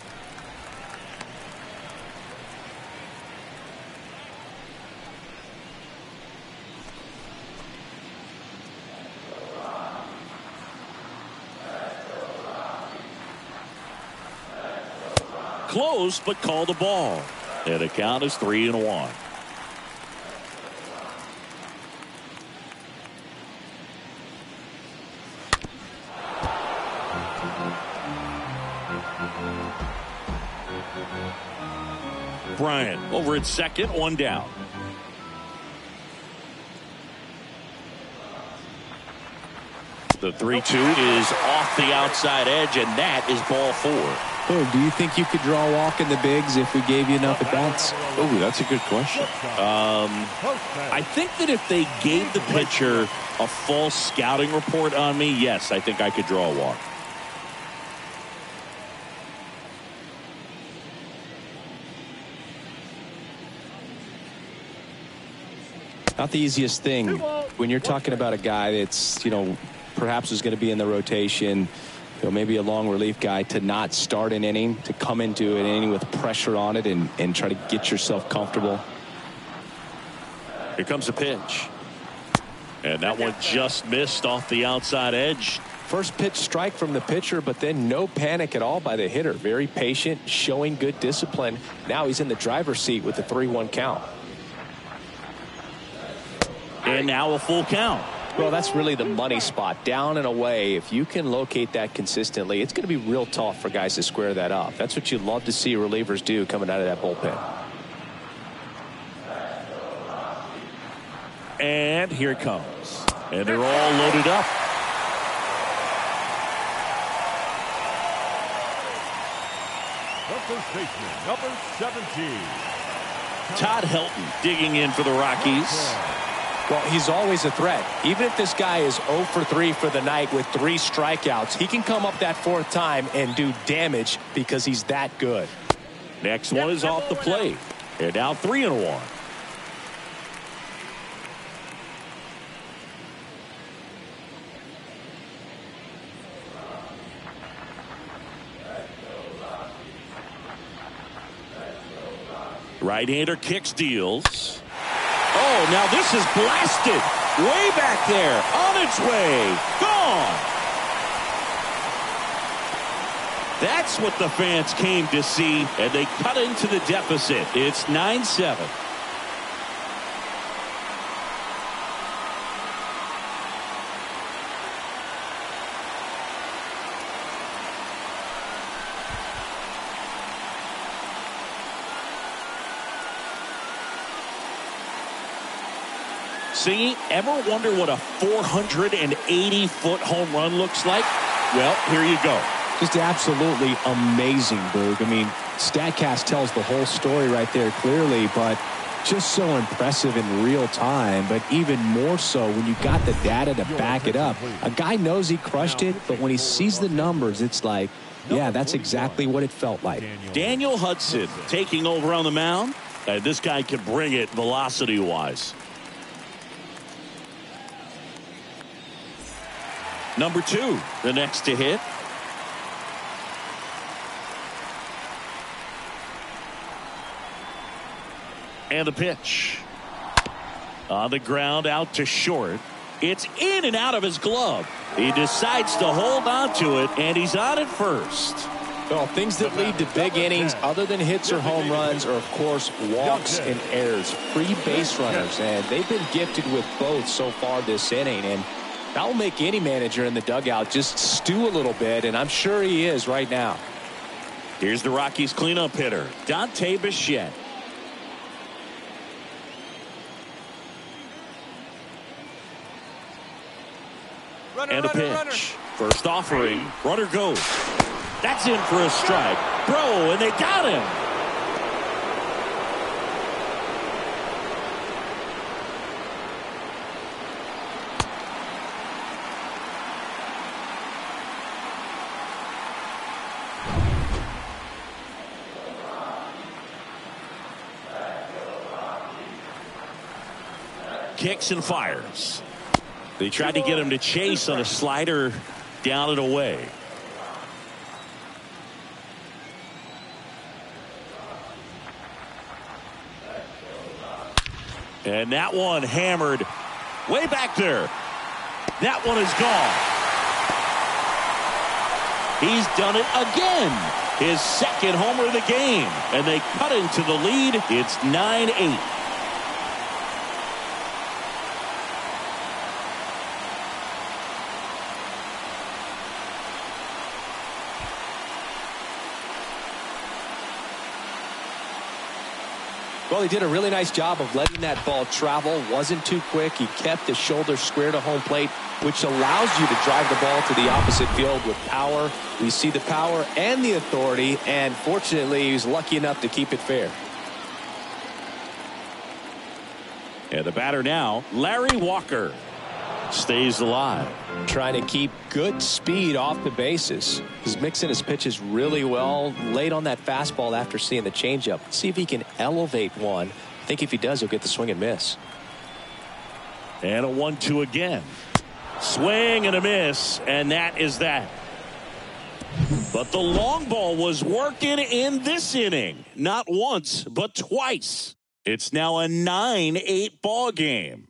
Close, but called the ball. And the count is 3-1. Bryant over at second, one down. The 3-2 is off the outside edge, and that is ball 4. Oh, do you think you could draw a walk in the bigs if we gave you enough at bats? Oh, that's a good question. I think that if they gave the pitcher a false scouting report on me, yes, I think I could draw a walk. Not the easiest thing when you're talking about a guy that's, perhaps is going to be in the rotation, maybe a long relief guy, to not start an inning, to come into an inning with pressure on it and try to get yourself comfortable. Here comes a pitch. And that one just missed off the outside edge. First pitch strike from the pitcher, but then no panic at all by the hitter. Very patient, showing good discipline. Now he's in the driver's seat with the 3-1 count. And now a full count. Well, that's really the money spot. Down and away. If you can locate that consistently, it's going to be real tough for guys to square that up. That's what you love to see relievers do coming out of that bullpen. And here it comes. And they're all loaded up. The first baseman, number 17. Todd Helton digging in for the Rockies. Well, he's always a threat. Even if this guy is 0 for 3 for the night with 3 strikeouts, he can come up that 4th time and do damage because he's that good. Next one is off the plate. And now 3-1. Right-hander kicks, deals. Oh, now this is blasted. Way back there. On its way. Gone. That's what the fans came to see, and they cut into the deficit. It's 9-7. See, ever wonder what a 480-foot home run looks like? Well, here you go. Just absolutely amazing, Boog. I mean, StatCast tells the whole story right there clearly, but just so impressive in real time, but even more so when you got the data to back it up. A guy knows he crushed it, but when he sees the numbers, it's like, yeah, that's exactly what it felt like. Daniel Hudson taking over on the mound. This guy can bring it velocity-wise. Number 2, the next to hit. And the pitch. On the ground, out to short. It's in and out of his glove. He decides to hold on to it, and he's on at first. Well, things that lead to big innings other than hits or home runs are, of course, walks and errors. Free base runners, and they've been gifted with both so far this inning. And that will make any manager in the dugout just stew a little bit, and I'm sure he is right now. Here's the Rockies cleanup hitter, Dante Bichette. And a pitch. First offering. Runner goes. That's in for a strike. Bro, and they got him. Kicks and fires. They tried to get him to chase on a slider down and away. And that one hammered way back there. That one is gone. He's done it again. His second homer of the game. And they cut into the lead. It's 9-8. Well, he did a really nice job of letting that ball travel. Wasn't too quick. He kept the shoulder square to home plate, which allows you to drive the ball to the opposite field with power. We see the power and the authority, and fortunately, he's lucky enough to keep it fair. And the batter now, Larry Walker, stays alive. Trying to keep good speed off the bases. He's mixing his pitches really well. Late on that fastball after seeing the changeup. See if he can elevate one. I think if he does, he'll get the swing and miss. And a 1-2 again. Swing and a miss, and that is that. But the long ball was working in this inning. Not once, but twice. It's now a 9-8 ball game.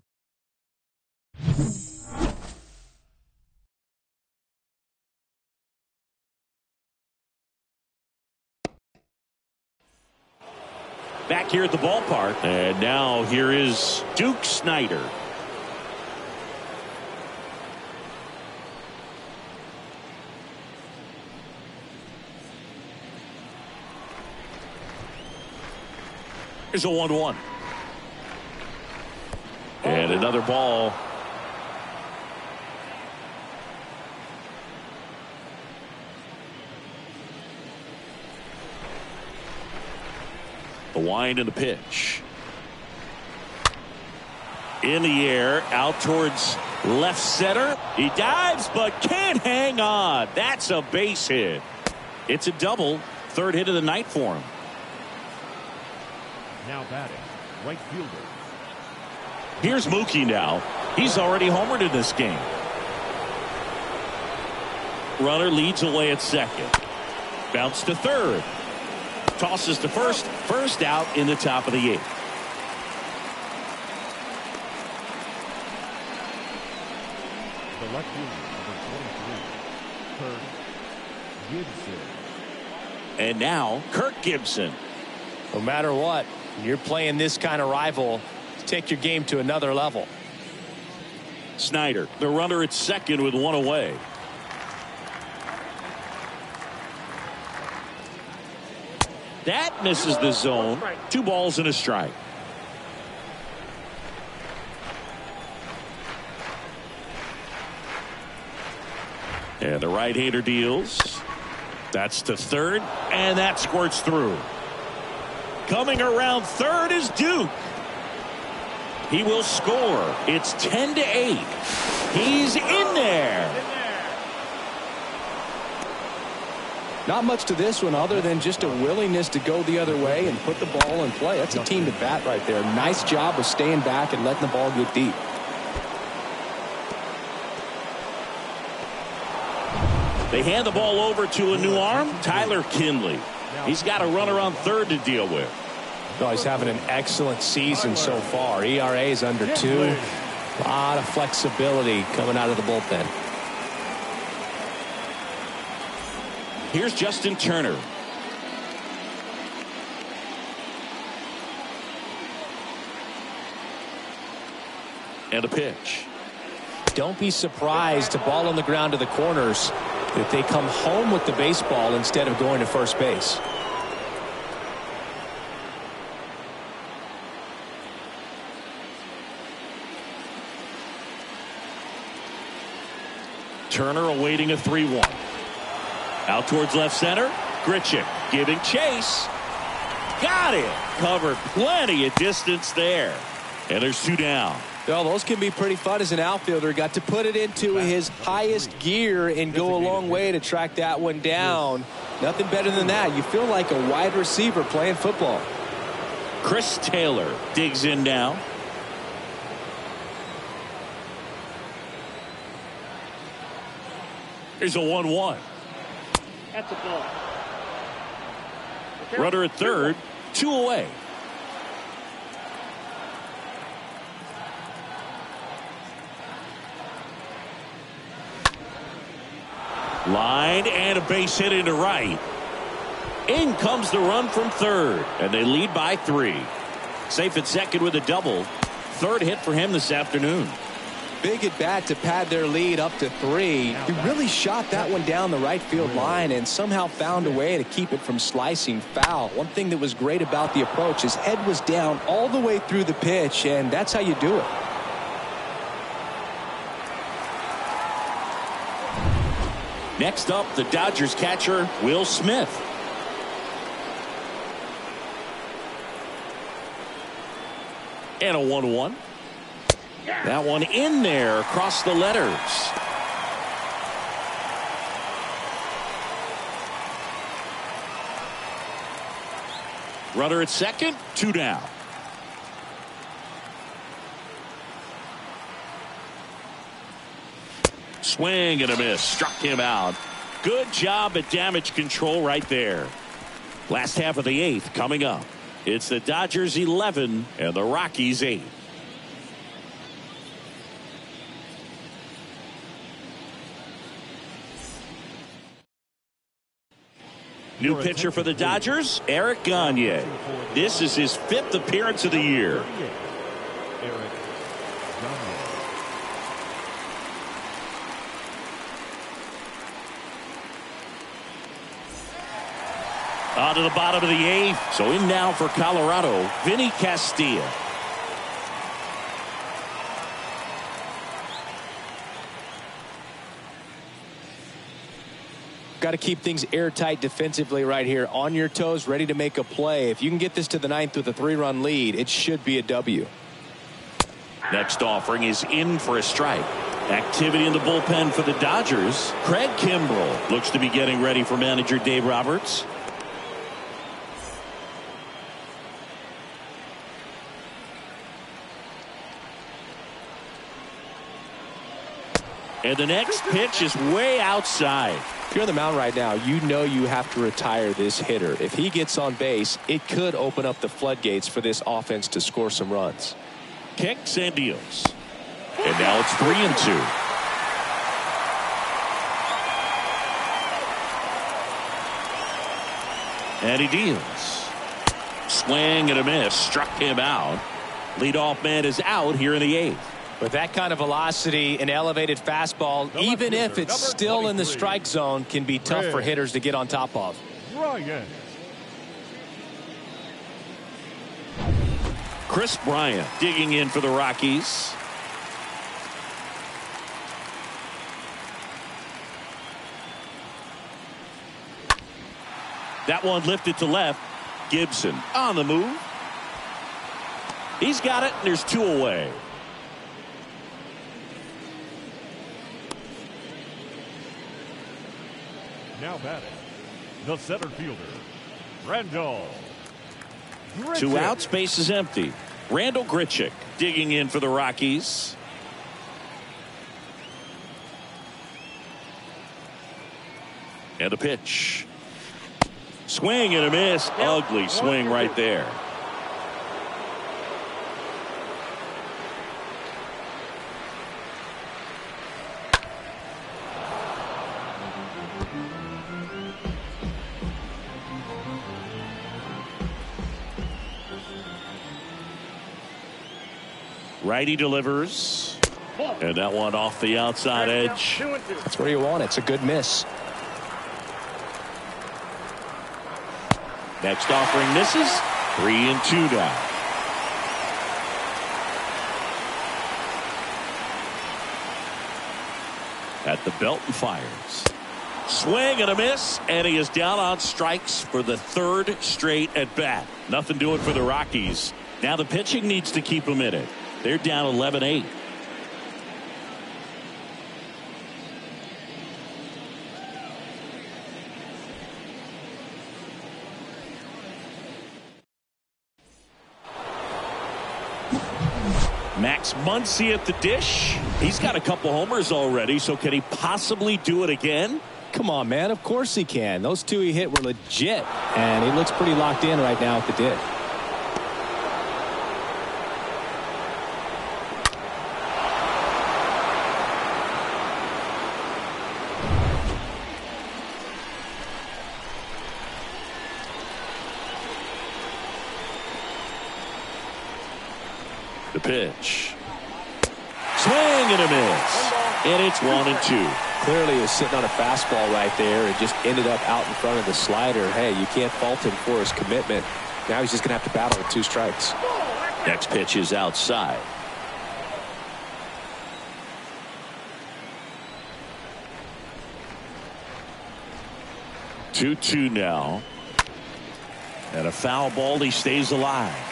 Back here at the ballpark. And now here is Duke Snyder. Here's a 1-1. And another ball. The wind and the pitch. In the air, out towards left center. He dives, but can't hang on. That's a base hit. It's a double. Third hit of the night for him. Now batting, right fielder. Here's Mookie now. He's already homered in this game. Runner leads away at second. Bounce to third. Tosses to first. First out in the top of the eighth. The left fielder, number 23, Kirk Gibson. And now Kirk Gibson. No matter what, you're playing this kind of rival, take your game to another level. Snyder, the runner at second with one away. That misses the zone. 2 balls and a strike. And the right-hander deals. That's to third, and that squirts through. Coming around third is Duke. He will score. It's 10-8. He's in there. Not much to this one other than just a willingness to go the other way and put the ball in play. That's a team to bat right there. Nice job of staying back and letting the ball get deep. They hand the ball over to a new arm, Tyler Kinley. He's got a runner on third to deal with. Oh, he's having an excellent season so far. ERA is under 2. A lot of flexibility coming out of the bullpen. Here's Justin Turner. And a pitch. Don't be surprised to ball on the ground to the corners if they come home with the baseball instead of going to first base. Turner awaiting a 3-1. Out towards left center. Grichuk giving chase. Got it. Covered plenty of distance there. And there's 2 down. Well, those can be pretty fun as an outfielder. Got to put it into his highest gear and go a long way to track that one down. Nothing better than that. You feel like a wide receiver playing football. Chris Taylor digs in now. Here's a 1-1. That's a ball. Runner at third, 2 away. Line and a base hit into right. In comes the run from third, and they lead by 3. Safe at second with a double. Third hit for him this afternoon. Big at bat to pad their lead up to 3. He really shot that one down the right field line and somehow found a way to keep it from slicing foul. One thing that was great about the approach, his head was down all the way through the pitch, and that's how you do it. Next up, the Dodgers catcher, Will Smith. And a 1-1. That one in there across the letters. Runner at second, 2 down. Swing and a miss. Struck him out. Good job at damage control right there. Last half of the 8th coming up. It's the Dodgers 11 and the Rockies 8. New pitcher for the Dodgers, Eric Gagne. This is his 5th appearance of the year. Eric Gagne. On to the bottom of the 8th. So in now for Colorado, Vinny Castilla. got to keep things airtight defensively right here. On your toes, ready to make a play. If you can get this to the ninth with a 3-run lead, it should be a W. Next offering is in for a strike. Activity in the bullpen for the Dodgers. Craig Kimbrell looks to be getting ready for manager Dave Roberts. And the next pitch is way outside. If you're on the mound right now, you know you have to retire this hitter. If he gets on base, it could open up the floodgates for this offense to score some runs. Kicks and deals. And now it's 3-2. And he deals. Swing and a miss. Struck him out. Leadoff man is out here in the 8th. With that kind of velocity, an elevated fastball, even if it's still in the strike zone, can be tough for hitters to get on top of. Chris Bryant digging in for the Rockies. That one lifted to left. Gibson on the move. He's got it, and there's 2 away. Now batting, the center fielder, Randall Grichuk. 2 outs, base is empty. Randall Grichuk digging in for the Rockies. And a pitch. Swing and a miss. Ugly swing right there. Righty delivers. And that one off the outside edge. That's where you want it. It's a good miss. Next offering misses. 3-2 now. At the belt and fires. Swing and a miss, and he is down on strikes for the 3rd straight at bat. Nothing doing for the Rockies. Now the pitching needs to keep them in it. They're down 11-8. Max Muncy at the dish. He's got a couple homers already, so can he possibly do it again? Come on, man. Of course he can. Those 2 he hit were legit, and he looks pretty locked in right now at the dish. The pitch. Swing and a miss. And it's 1-2. Clearly he was sitting on a fastball right there and just ended up out in front of the slider. Hey, you can't fault him for his commitment. Now he's just going to have to battle with 2 strikes. Next pitch is outside. Two now. And a foul ball. He stays alive.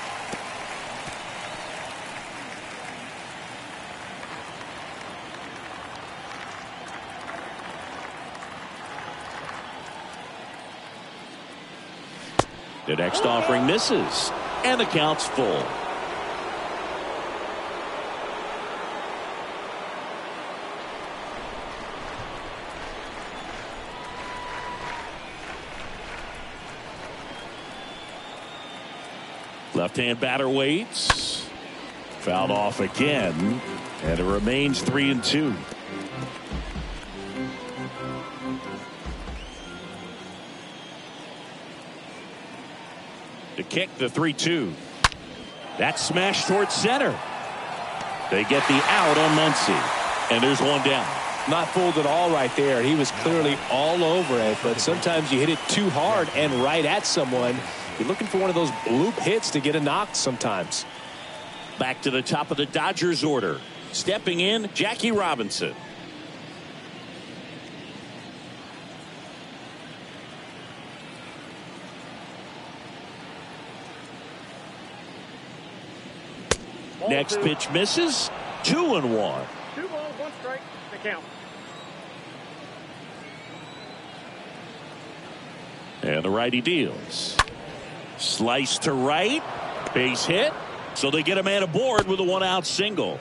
The next offering misses, and the count's full. Left-hand batter waits. Fouled off again, and it remains 3-2. To kick the 3-2. That's smashed towards center. They get the out on Muncy. And there's one down. Not fooled at all right there. He was clearly all over it, but sometimes you hit it too hard and right at someone. You're looking for one of those bloop hits to get a knock sometimes. Back to the top of the Dodgers order. Stepping in, Jackie Robinson. Next pitch misses. 2-1. 2 balls, 1 strike. The count. And the righty deals. Slice to right. Base hit. So they get a man aboard with a 1-out single.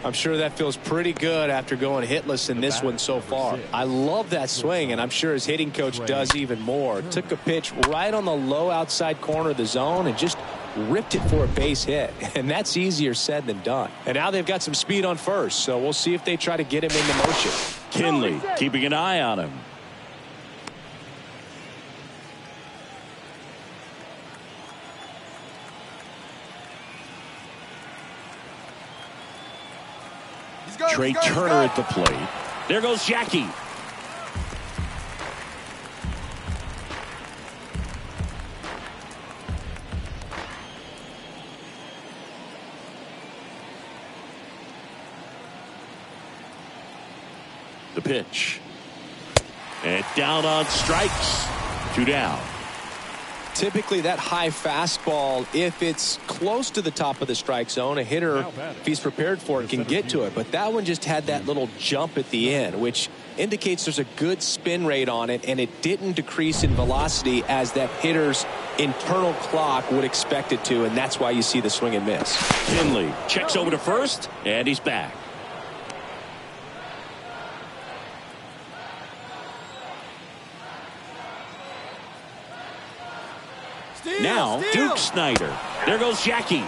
I'm sure that feels pretty good after going hitless in this one so far. I love that swing, and I'm sure his hitting coach does even more. Took a pitch right on the low outside corner of the zone and just ripped it for a base hit. And that's easier said than done. And now they've got some speed on first, so we'll see if they try to get him into motion. Kinley keeping an eye on him. Trey Turner at the plate. There goes Jackie. The pitch. And down on strikes. 2 down. Typically that high fastball, if it's close to the top of the strike zone, a hitter, if he's prepared for it, can get to it. But that one just had that little jump at the end, which indicates there's a good spin rate on it, and it didn't decrease in velocity as that hitter's internal clock would expect it to, and that's why you see the swing and miss. Kinley checks over to first, and he's back. Now Duke Snyder. There goes Jackie.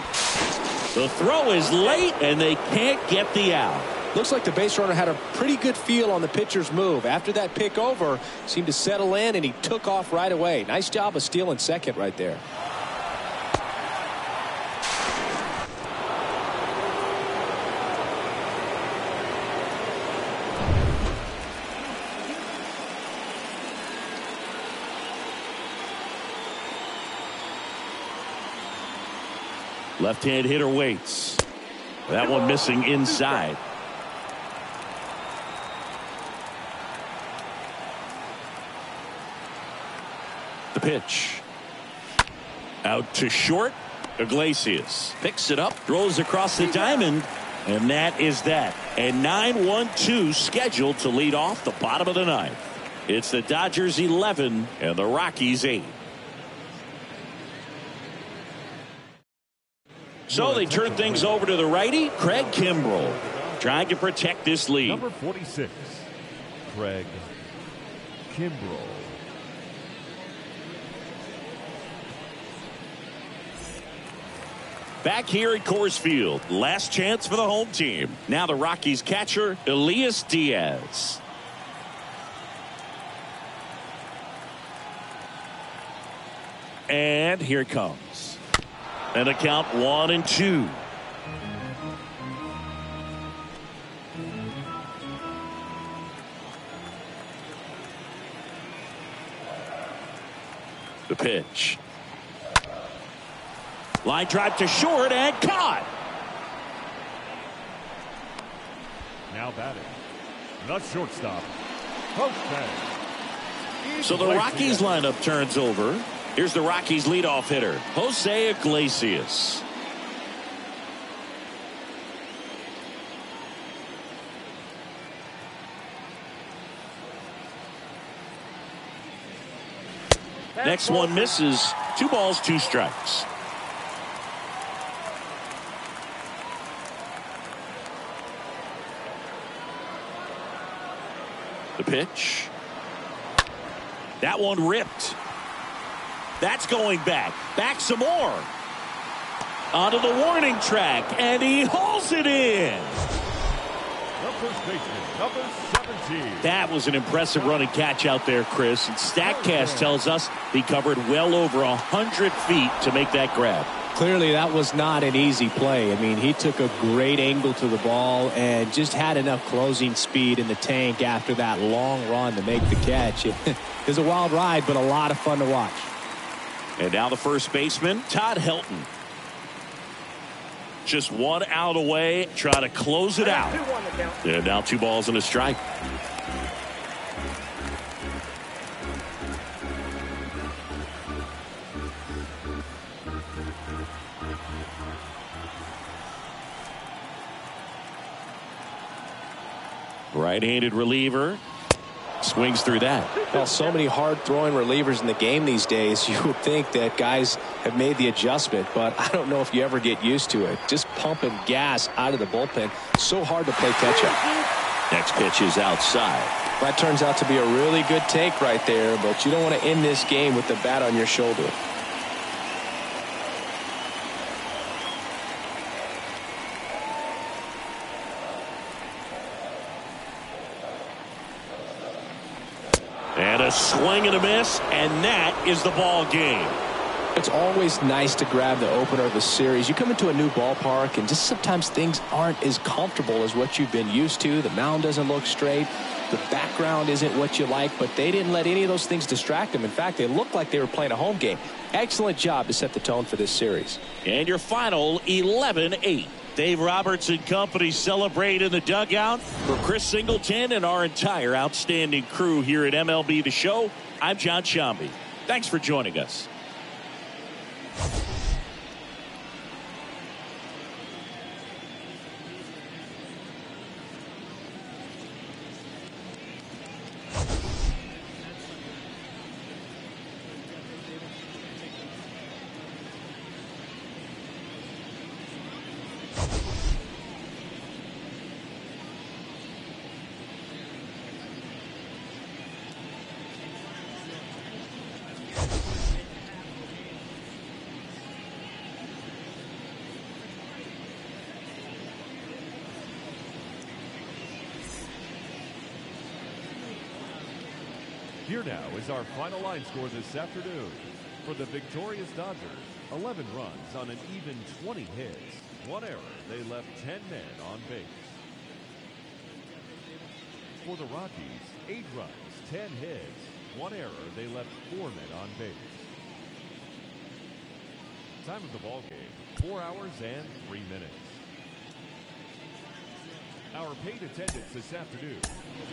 The throw is late, and they can't get the out. Looks like the base runner had a pretty good feel on the pitcher's move. After that pick over, seemed to settle in, and he took off right away. Nice job of stealing second right there. Left-hand hitter waits. That one missing inside. The pitch. Out to short. Iglesias picks it up, throws across the diamond, and that is that. And 9-1-2 scheduled to lead off the bottom of the ninth. It's the Dodgers 11 and the Rockies 8. So they turn things over to the righty, Craig Kimbrell, trying to protect this lead. Number 46, Craig Kimbrell. Back here at Coors Field, last chance for the home team. Now the Rockies catcher, Iglesias. And here it comes. And a count 1-2. The pitch. Line drive to short and caught. Now batting, the shortstop, Jose. So the Rockies lineup turns over. Here's the Rockies leadoff hitter, Jose Iglesias. Next one misses. 2 balls, 2 strikes. The pitch. That one ripped. That's going back. Back some more. Onto the warning track, and he hauls it in. The first baseman, number 17. That was an impressive running catch out there, Chris. And StatCast tells us he covered well over 100 feet to make that grab. Clearly that was not an easy play. I mean, he took a great angle to the ball and just had enough closing speed in the tank after that long run to make the catch. It was a wild ride, but a lot of fun to watch. And now the first baseman, Todd Helton. Just 1 out away, try to close it out. And now 2 balls and a strike. Right-handed reliever. Swings through that. Well, so many hard-throwing relievers in the game these days. You would think that guys have made the adjustment, but I don't know if you ever get used to it. Just pumping gas out of the bullpen. So hard to play catch-up. Next pitch is outside. That turns out to be a really good take right there, but you don't want to end this game with the bat on your shoulder. And a swing and a miss, and that is the ball game. It's always nice to grab the opener of the series. You come into a new ballpark, and just sometimes things aren't as comfortable as what you've been used to. The mound doesn't look straight. The background isn't what you like, but they didn't let any of those things distract them. In fact, they looked like they were playing a home game. Excellent job to set the tone for this series. And your final 11-8. Dave Roberts and company celebrate in the dugout. For Chris Singleton and our entire outstanding crew here at MLB The Show, I'm John Shambi. Thanks for joining us. Here now is our final line score this afternoon. For the victorious Dodgers, 11 runs on an even 20 hits. 1 error, they left 10 men on base. For the Rockies, 8 runs, 10 hits. 1 error, they left 4 men on base. Time of the ball game, 4 hours and 3 minutes. Our paid attendance this afternoon,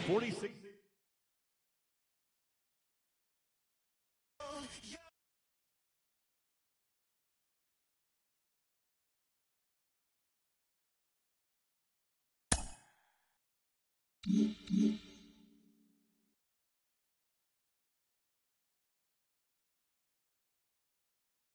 46.